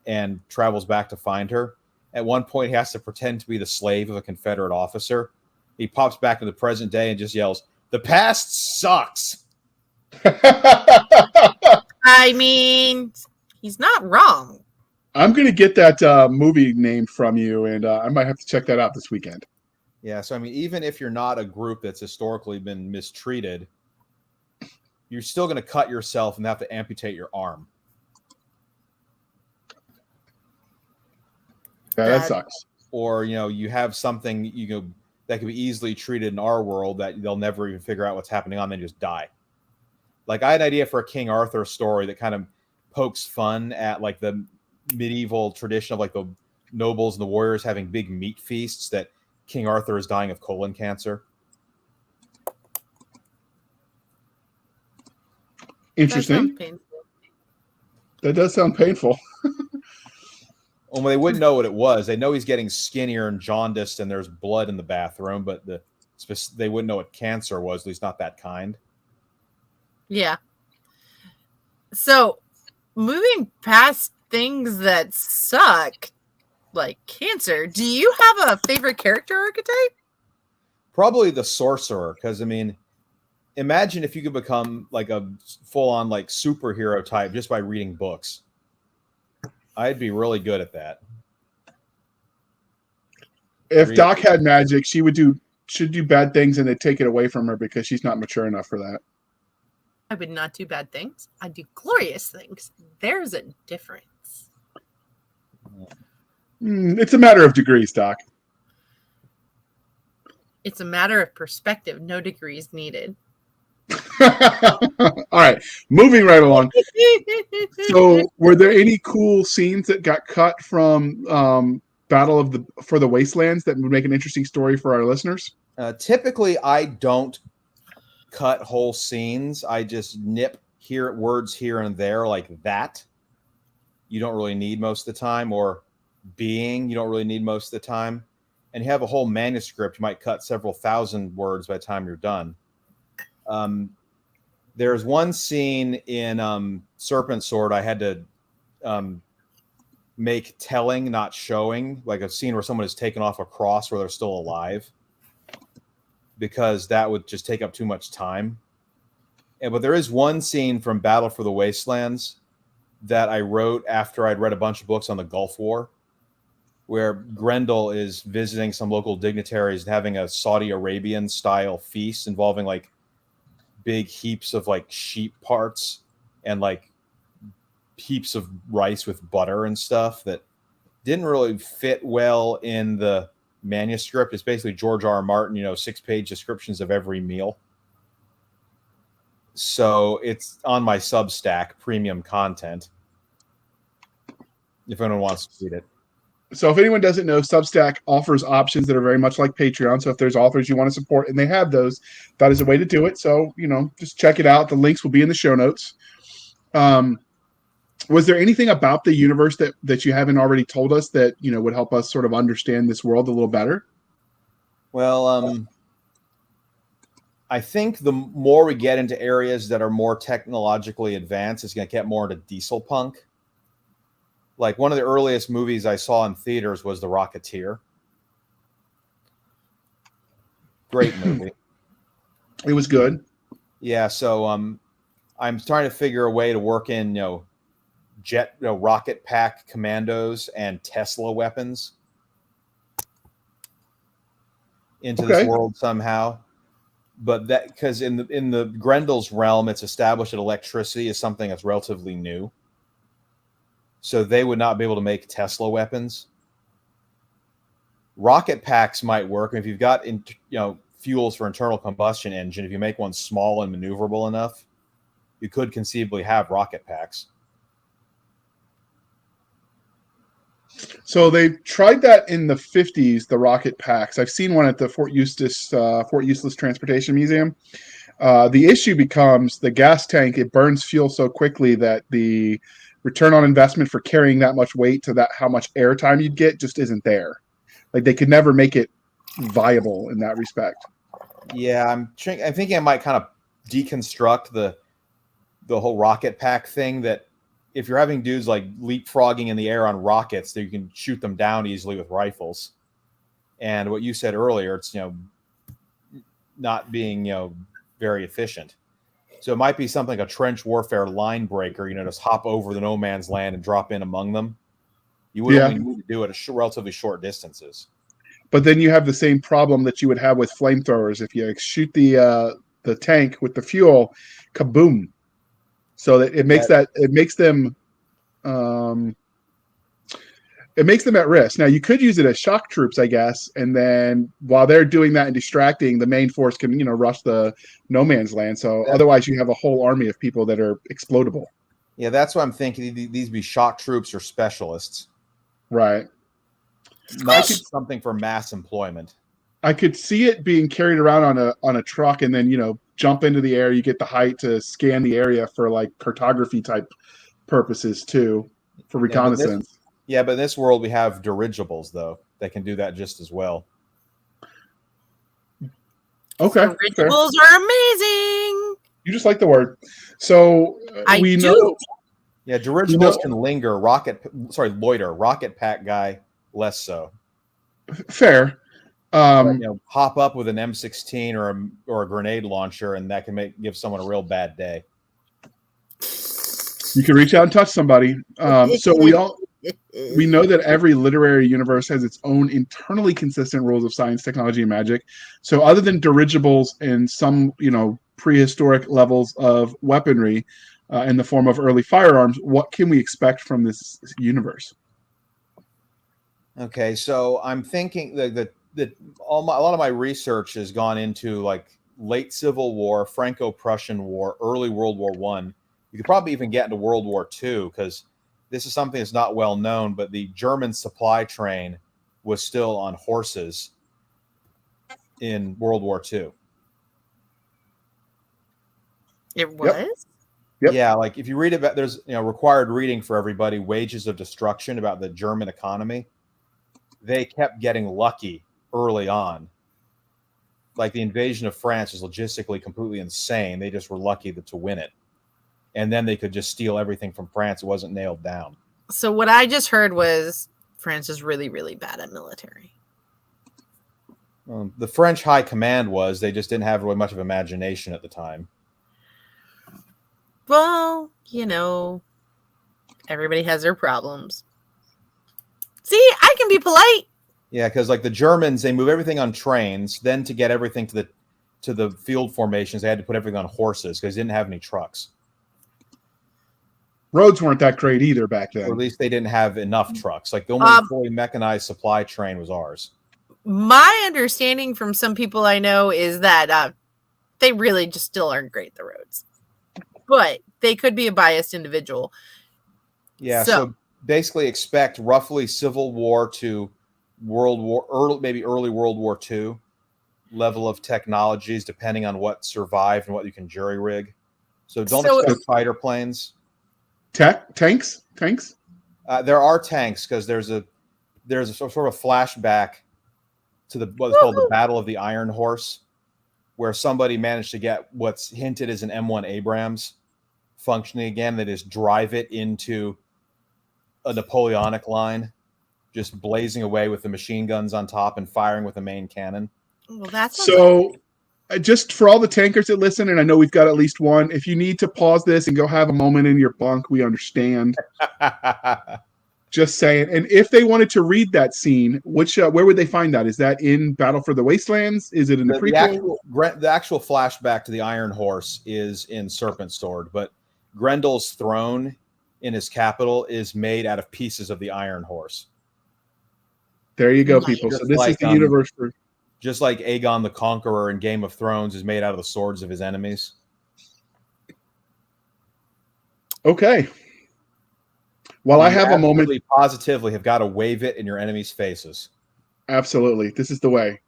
and travels back to find her. At one point, he has to pretend to be the slave of a Confederate officer. He pops back in the present day and just yells, "The past sucks." I mean, he's not wrong. I'm going to get that movie name from you, and I might have to check that out this weekend. Yeah, so I mean, even if you're not a group that's historically been mistreated, you're still going to cut yourself and have to amputate your arm. Yeah, that sucks. Or, you have something that could be easily treated in our world that they'll never even figure out what's happening on, then just die. Like, I had an idea for a King Arthur story that kind of pokes fun at like the medieval tradition of like the nobles and the warriors having big meat feasts, that King Arthur is dying of colon cancer. Interesting. That does sound painful. Well, they wouldn't know what it was. They know he's getting skinnier and jaundiced and there's blood in the bathroom, but they wouldn't know what cancer was, at least not that kind. Yeah. So, moving past things that suck, like cancer, do you have a favorite character archetype? Probably the sorcerer, because, I mean, imagine if you could become like a full-on like superhero type just by reading books. I'd be really good at that. If Doc had magic, she'd do bad things and they'd take it away from her because she's not mature enough for that. I would not do bad things. I do glorious things. There's a difference. It's a matter of degrees, Doc. It's a matter of perspective. No degrees needed. All right, moving right along. So, were there any cool scenes that got cut from Battle for the Wastelands that would make an interesting story for our listeners? Typically, I don't cut whole scenes. I just nip words here and there, like that. You don't really need most of the time, or being, you don't really need most of the time. And you have a whole manuscript, you might cut several thousand words by the time you're done. There's one scene in Serpent Sword I had to make telling, not showing, like a scene where someone is taken off a cross where they're still alive, because that would just take up too much time. But there is one scene from Battle for the Wastelands that I wrote after I'd read a bunch of books on the Gulf War, where Grendel is visiting some local dignitaries and having a Saudi Arabian style feast involving like big heaps of like sheep parts and like heaps of rice with butter and stuff that didn't really fit well in the manuscript. It's basically George R. Martin, 6-page descriptions of every meal. So it's on my Substack, premium content, if anyone wants to read it. So if anyone doesn't know, Substack offers options that are very much like Patreon. So if there's authors you want to support and they have those, that is a way to do it. So, just check it out. The links will be in the show notes. Was there anything about the universe that you haven't already told us that, would help us sort of understand this world a little better? Well, I think the more we get into areas that are more technologically advanced, it's going to get more into diesel punk. Like one of the earliest movies I saw in theaters was The Rocketeer. Great movie. It was good. Yeah, so I'm trying to figure a way to work in, rocket pack commandos and Tesla weapons into this world somehow. But that, because in the Grendel's realm, it's established that electricity is something that's relatively new. So they would not be able to make Tesla weapons. Rocket packs might work if you've got fuels for internal combustion engine. If you make one small and maneuverable enough, you could conceivably have rocket packs. So they tried that in the 50s, the rocket packs. I've seen one at the Fort Eustis Transportation Museum. The issue becomes the gas tank. It burns fuel so quickly that the return on investment for carrying that much weight to that how much airtime you'd get just isn't there. Like they could never make it viable in that respect. Yeah, I'm thinking I might kind of deconstruct the whole rocket pack thing, that if you're having dudes like leapfrogging in the air on rockets, that you can shoot them down easily with rifles. And what you said earlier, it's not being very efficient. So it might be something like a trench warfare line breaker, just hop over the no man's land and drop in among them. You would only need to do it at relatively short distances. But then you have the same problem that you would have with flamethrowers. If you shoot the tank with the fuel, kaboom! So that it makes them at risk. Now you could use it as shock troops, I guess, and then while they're doing that and distracting, the main force can rush the no man's land. So otherwise, you have a whole army of people that are explodable. Yeah, that's what I'm thinking. These be shock troops or specialists, right? Not something for mass employment. I could see it being carried around on a truck, and then jump into the air. You get the height to scan the area for like cartography type purposes too, for reconnaissance. But in this world we have dirigibles though that can do that just as well. Okay, dirigibles are amazing. You just like the word, so we know. Yeah, dirigibles can linger. Loiter. Rocket pack guy less so. Fair. Hop up with an M16 or a grenade launcher, and that can give someone a real bad day. You can reach out and touch somebody. So we know that every literary universe has its own internally consistent rules of science, technology, and magic. So other than dirigibles and some prehistoric levels of weaponry in the form of early firearms, what can we expect from this universe? Okay, so I'm thinking that a lot of my research has gone into like late Civil War, Franco-Prussian War, early World War I. You could probably even get into World War II, because this is something that's not well known, but the German supply train was still on horses in World War II. It was? Yep. Yeah, like if you read about, there's required reading for everybody, Wages of Destruction, about the German economy. They kept getting lucky early on. Like the invasion of France was logistically completely insane. They just were lucky to win it. And then they could just steal everything from France. It wasn't nailed down. So what I just heard was France is really, really bad at military. The French high command they just didn't have really much of imagination at the time. Well, everybody has their problems. See, I can be polite. Yeah, because like the Germans, they move everything on trains. Then to get everything to the field formations, they had to put everything on horses because they didn't have any trucks. Roads weren't that great either back then. Or at least they didn't have enough trucks. Like the only fully mechanized supply train was ours. My understanding from some people I know is that they really just still aren't great at the roads. But they could be a biased individual. Yeah, so basically expect roughly Civil War to early World War II level of technologies, depending on what survived and what you can jury rig. So don't expect fighter planes. Tanks. There are tanks, because there's a sort of flashback to what's called the Battle of the Iron Horse, where somebody managed to get what's hinted as an M1 Abrams functioning again. They just drive it into a Napoleonic line, just blazing away with the machine guns on top and firing with the main cannon. Well, that's just for all the tankers that listen, and I know we've got at least one, if you need to pause this and go have a moment in your bunk, we understand. Just saying. And if they wanted to read that scene, where would they find that? Is that in Battle for the Wastelands? Is it in the prequel? The actual flashback to the Iron Horse is in Serpent Sword, but Grendel's throne in his capital is made out of pieces of the Iron Horse. There you go, Nice. people. So Just this is like, the universe for. Just like Aegon the Conqueror in Game of Thrones is made out of the swords of his enemies. Okay. Well, I have a moment. Positively have got to wave it in your enemies' faces. Absolutely. This is the way.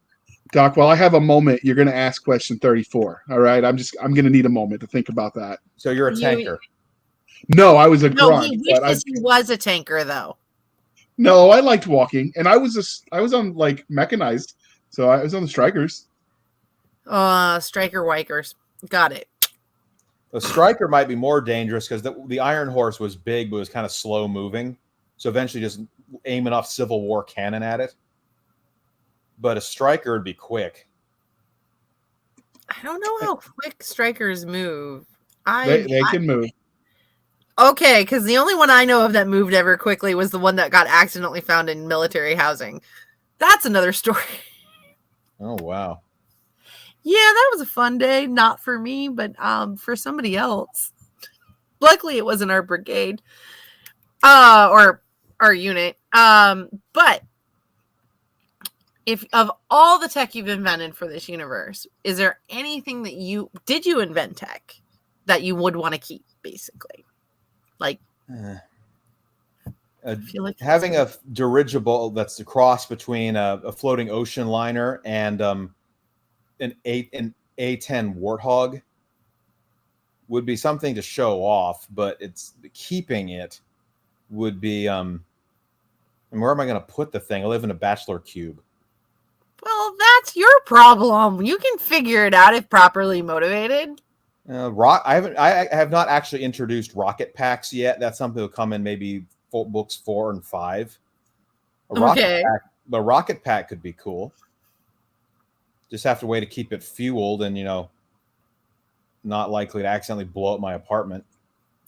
Doc, while I have a moment, you're going to ask question 34. All right. I'm going to need a moment to think about that. So you're a tanker. No, I was a No, grunt. he wishes he was a tanker, though. No, I liked walking, and I was on like mechanized, so I was on the strikers. Striker Wikers. Got it. The striker might be more dangerous because the Iron Horse was big, but was kind of slow moving. So eventually just aim enough Civil War cannon at it. But a striker would be quick. I don't know how quick strikers move. They can move. Okay, because the only one I know of that moved ever quickly was the one that got accidentally found in military housing. That's another story. Oh, wow. Yeah, that was a fun day. Not for me, but for somebody else. Luckily, it wasn't our brigade or our unit. But if of all the tech you've invented for this universe, is there anything that you invent tech that you would want to keep, basically? Like, I feel like having a dirigible that's the cross between a floating ocean liner and an A-10 Warthog would be something to show off, but it's keeping it would be and where am I going to put the thing? I live in a bachelor cube. Well, that's your problem. You can figure it out if properly motivated. I have not actually introduced rocket packs yet. That's something that'll come in maybe books 4 and 5. The rocket pack could be cool. Just have to wait to keep it fueled and not likely to accidentally blow up my apartment.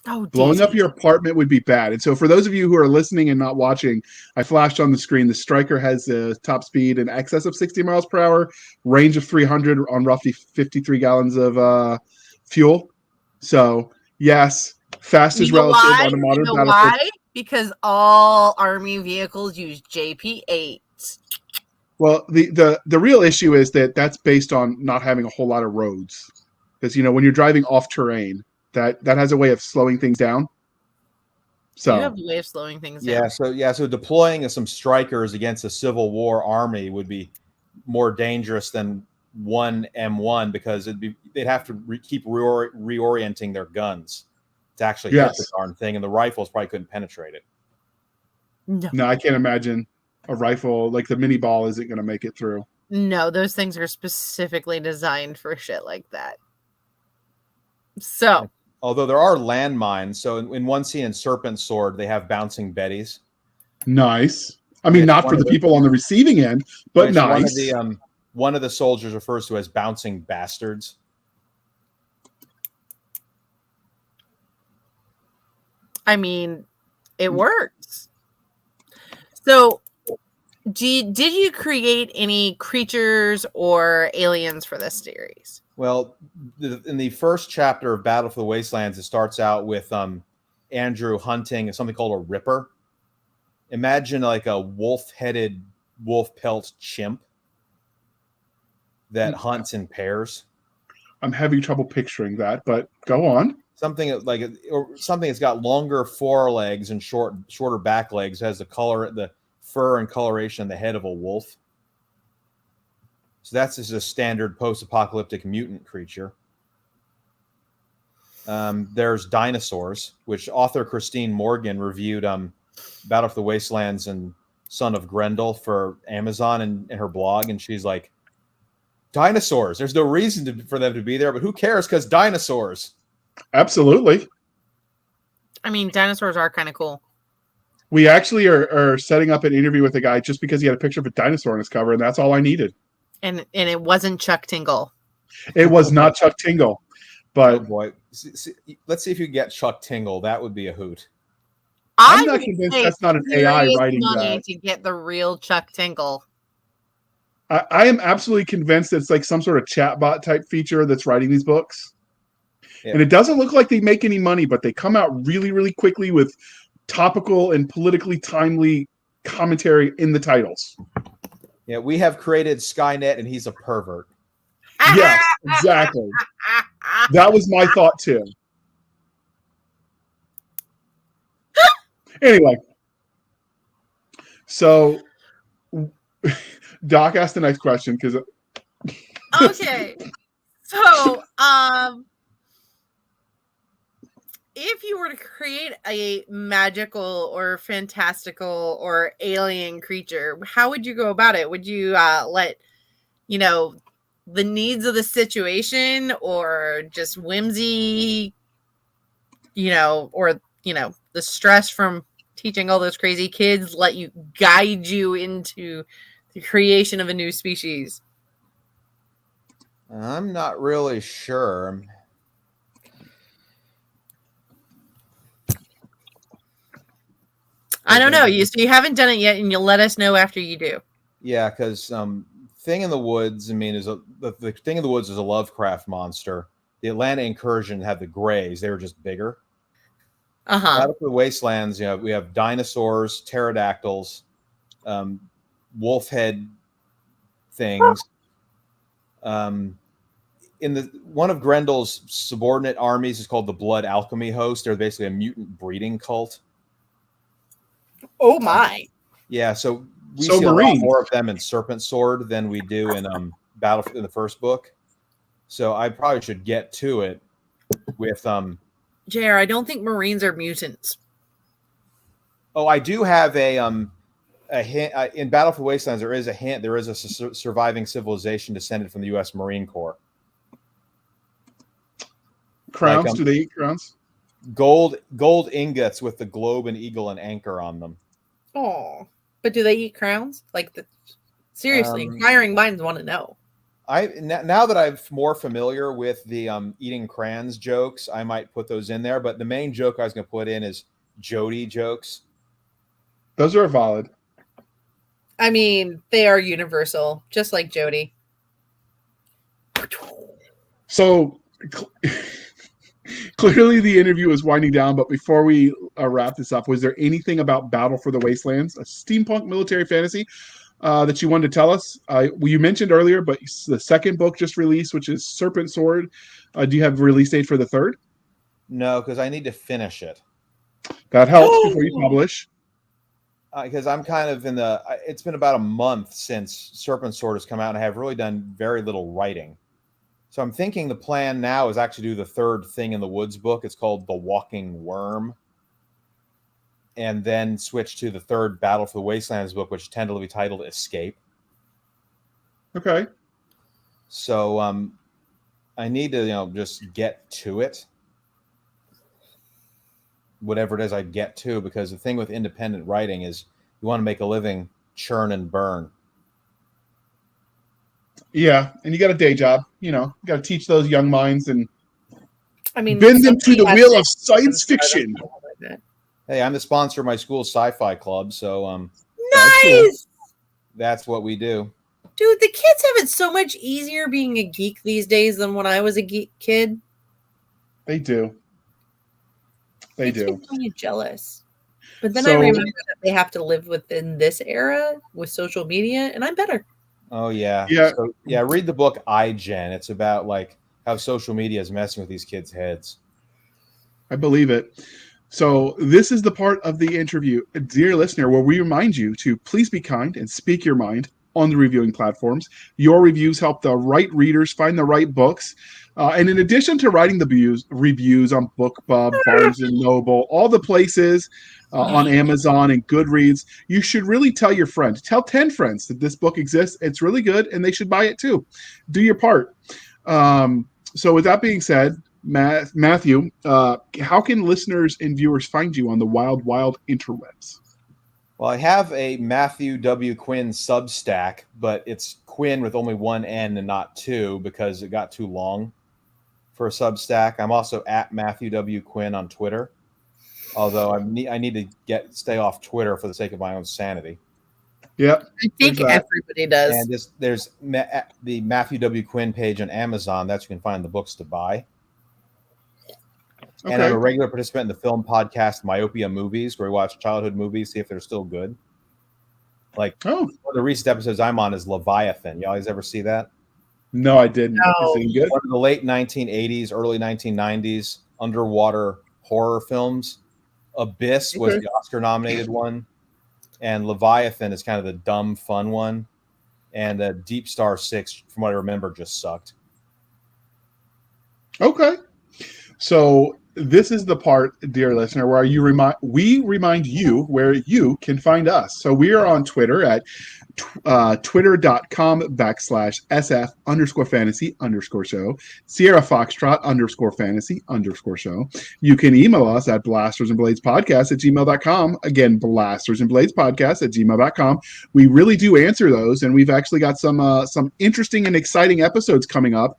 Oh, blowing up your apartment would be bad. And so for those of you who are listening and not watching, I flashed on the screen. The Striker has a top speed in excess of 60 miles per hour, range of 300 on roughly 53 gallons of fuel. So yes, fast is relative on a modern battlefield. Why? Because all army vehicles use JP8. Well, the real issue is that that's based on not having a whole lot of roads. Because when you're driving off terrain, that has a way of slowing things down. So you have a way of slowing things down. So deploying some strikers against a Civil War army would be more dangerous than one M1 because they'd have to keep reorienting their guns to actually hit the darn thing, and the rifles probably couldn't penetrate it. No, I can't imagine a rifle like the mini ball isn't going to make it through. No, those things are specifically designed for shit like that. So, although there are landmines, so in one scene in Serpent Sword, they have bouncing Bettys. Nice. I mean, not for the people on the receiving end, but nice. One of the soldiers refers to as bouncing bastards. I mean, it works. So, did you create any creatures or aliens for this series? Well, in the first chapter of Battle for the Wastelands, it starts out with Andrew hunting something called a ripper. Imagine like a wolf-headed, wolf-pelt chimp that hunts in pairs. I'm having trouble picturing that, but go on. Something that's got longer forelegs and shorter back legs, has the fur and coloration of the head of a wolf. So that's just a standard post-apocalyptic mutant creature. There's dinosaurs, which author Christine Morgan reviewed Battle for the Wastelands and Son of Grendel for Amazon in her blog, and she's like, dinosaurs. There's no reason for them to be there, but who cares? Because dinosaurs. Absolutely. I mean, dinosaurs are kind of cool. We actually are setting up an interview with a guy just because he had a picture of a dinosaur on his cover, and that's all I needed. And it wasn't Chuck Tingle. It was not Chuck Tingle. But oh boy, let's see if you get Chuck Tingle. That would be a hoot. I'm not convinced that's not an AI writing money that. To get the real Chuck Tingle. I am absolutely convinced it's like some sort of chatbot type feature that's writing these books. Yeah. And it doesn't look like they make any money, but they come out really, really quickly with topical and politically timely commentary in the titles. Yeah, we have created Skynet, and he's a pervert. Yes, exactly. That was my thought too. Anyway, so Doc asked the next question because Okay. So, if you were to create a magical or fantastical or alien creature, how would you go about it? Would you let, the needs of the situation or just whimsy, or, the stress from teaching all those crazy kids let you guide you into the creation of a new species? I'm not really sure. I don't know. You haven't done it yet, and you'll let us know after you do. Yeah, because Thing in the Woods, I mean, the Thing in the Woods is a Lovecraft monster. The Atlanta Incursion had the Greys; they were just bigger. Out of the Wastelands, we have dinosaurs, pterodactyls, wolf head things. In one of Grendel's subordinate armies is called the Blood Alchemy Host. They're basically a mutant breeding cult. Oh my! Yeah, so we see a lot more of them in Serpent Sword than we do in Battlefield in the first book. So I probably should get to it with JR, I don't think Marines are mutants. Oh, I do have a hint in Battle for the Wastelands. There is a hint. There is a surviving civilization descended from the U.S. Marine Corps. Crowns? Do they eat crowns? Gold ingots with the globe and eagle and anchor on them. Oh, but do they eat crowns? Seriously, inquiring minds want to know. Now that I'm more familiar with the eating crayons jokes, I might put those in there. But the main joke I was going to put in is Jody jokes. Those are valid. I mean, they are universal, just like Jody. So clearly the interview is winding down, but before we wrap this up, was there anything about Battle for the Wastelands, a steampunk military fantasy, that you wanted to tell us? You mentioned earlier, but the second book just released, which is Serpent Sword. Do you have a release date for the third? No, because I need to finish it. That helps before you publish. Because I'm kind of it's been about a month since Serpent Sword has come out, and I have really done very little writing. So I'm thinking the plan now is actually do the third Thing in the Woods book. It's called The Walking Worm. And then switch to the third Battle for the Wastelands book, which tended to be titled Escape. Okay. So I need to, just get to it. Whatever it is I get to, because the thing with independent writing is you want to make a living, churn and burn. Yeah, and you got a day job. You got to teach those young minds and bend them to the wheel of science fiction. Hey, I'm the sponsor of my school's sci-fi club, so nice. That's what we do. Dude, the kids have it so much easier being a geek these days than when I was a geek kid. They do. They do. I'm jealous. But then I remember that they have to live within this era with social media, and I'm better. Oh, yeah. Yeah. So, read the book iGen. It's about how social media is messing with these kids' heads. I believe it. So this is the part of the interview, dear listener, where we remind you to please be kind and speak your mind on the reviewing platforms. Your reviews help the right readers find the right books. And in addition to writing the reviews on BookBub, Barnes & Noble, all the places on Amazon and Goodreads, you should really tell your friend. Tell 10 friends that this book exists. It's really good, and they should buy it too. Do your part. So with that being said, Matthew, how can listeners and viewers find you on the wild interwebs? Well, I have a Matthew W. Quinn Substack, but it's Quinn with only one N and not two because it got too long for a Substack. I'm also at Matthew W. Quinn on Twitter, although I need to stay off Twitter for the sake of my own sanity. Yep. I think everybody does. And there's the Matthew W. Quinn page on Amazon. That's where you can find the books to buy. Okay. And I'm a regular participant in the film podcast Myopia Movies, where we watch childhood movies, see if they're still good. Like Oh, one of the recent episodes I'm on is Leviathan. You guys ever see that? no, I didn't. No. Is it good? One of the late 1980s, early 1990s underwater horror films. Abyss was Okay. the Oscar-nominated one, and Leviathan is kind of the dumb, fun one. And Deep Star 6, from what I remember, just sucked. Okay. So this is the part, dear listener, where we remind you where you can find us. So we are on Twitter at twitter.com/SF_fantasy_show, Sierra Foxtrot _fantasy_show. You can email us at blastersandbladespodcast@gmail.com. Again, blastersandbladespodcast@gmail.com. We really do answer those, and we've actually got some interesting and exciting episodes coming up.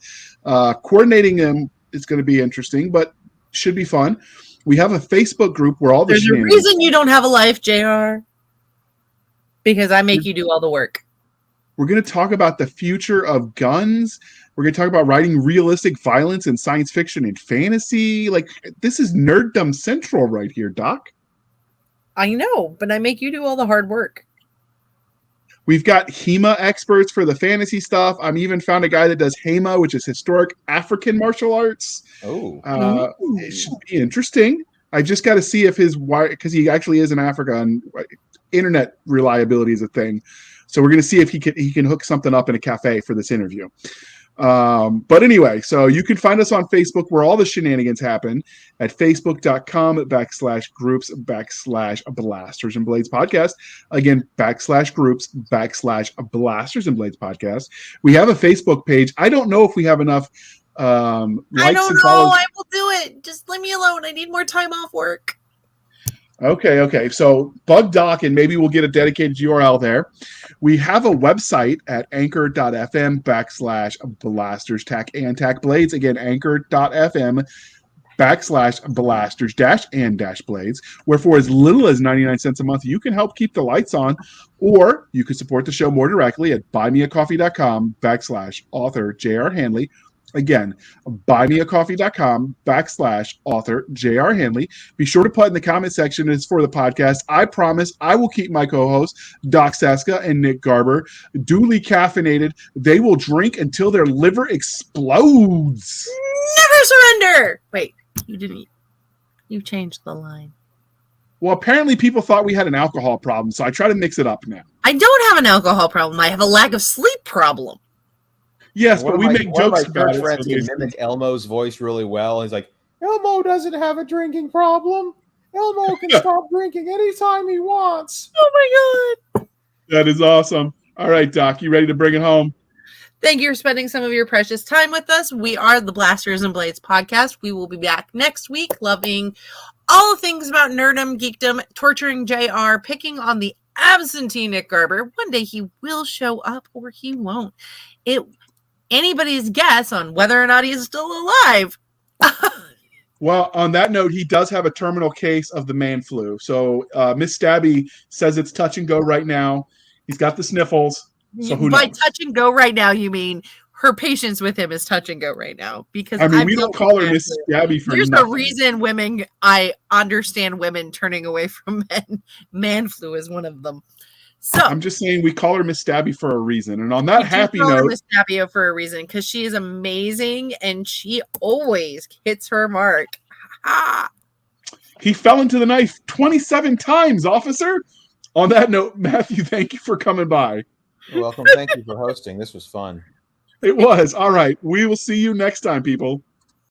Coordinating them is going to be interesting, but should be fun. We have a Facebook group where all the There's a reason you don't have a life, JR. Because I make you do all the work. We're going to talk about the future of guns. We're going to talk about writing realistic violence in science fiction and fantasy. Like, this is nerddom central right here, Doc. I know, but I make you do all the hard work. We've got HEMA experts for the fantasy stuff. I'm even found a guy that does HEMA, which is historic African martial arts. Oh, It should be interesting. I just got to see if his wire, because he actually is in Africa, and internet reliability is a thing. So we're going to see if he can hook something up in a cafe for this interview. But anyway, so you can find us on Facebook where all the shenanigans happen at facebook.com/groups/Blasters and Blades Podcast. Again, /groups/Blasters and Blades Podcast. We have a Facebook page. I don't know if we have enough likes I don't and know. follows. I will do it. Just leave me alone. I need more time off work. Okay. So Bug Doc, and maybe we'll get a dedicated URL there. We have a website at anchor.fm/blasters and blades. Again, anchor.fm/blasters-and-blades, where for as little as 99 cents a month, you can help keep the lights on, or you can support the show more directly at buymeacoffee.com/author J.R. Handley. Again, buymeacoffee.com/author J.R. Handley. Be sure to put in the comment section it's for the podcast. I promise I will keep my co-hosts, Doc Cisca and Nick Garber, duly caffeinated. They will drink until their liver explodes. Never surrender. Wait, you didn't. You changed the line. Well, apparently people thought we had an alcohol problem, so I try to mix it up now. I don't have an alcohol problem. I have a lack of sleep problem. Yes, but we make jokes about it. Friends can mimic Elmo's voice really well. He's like, Elmo doesn't have a drinking problem. Elmo can stop drinking anytime he wants. Oh my God. That is awesome. All right, Doc, you ready to bring it home? Thank you for spending some of your precious time with us. We are the Blasters and Blades podcast. We will be back next week, loving all the things about nerdom, geekdom, torturing JR, picking on the absentee Nick Garber. One day he will show up or he won't. Anybody's guess on whether or not he's still alive. Well, on that note, he does have a terminal case of the man flu. So Miss Stabby says it's touch and go right now. He's got the sniffles. So who By knows? touch and go right now, you mean her patience with him is touch and go right now? Because I mean, we don't call her Miss Stabby for There's nothing. a reason I understand women turning away from men. Man flu is one of them. So I'm just saying we call her Miss Stabby for a reason. And on that happy note, Miss Stabby for a reason, because she is amazing and she always hits her mark. he fell into the knife 27 times, officer. On that note, Matthew, thank you for coming by. You're welcome. Thank you for hosting. This was fun. It was. All right. We will see you next time, people.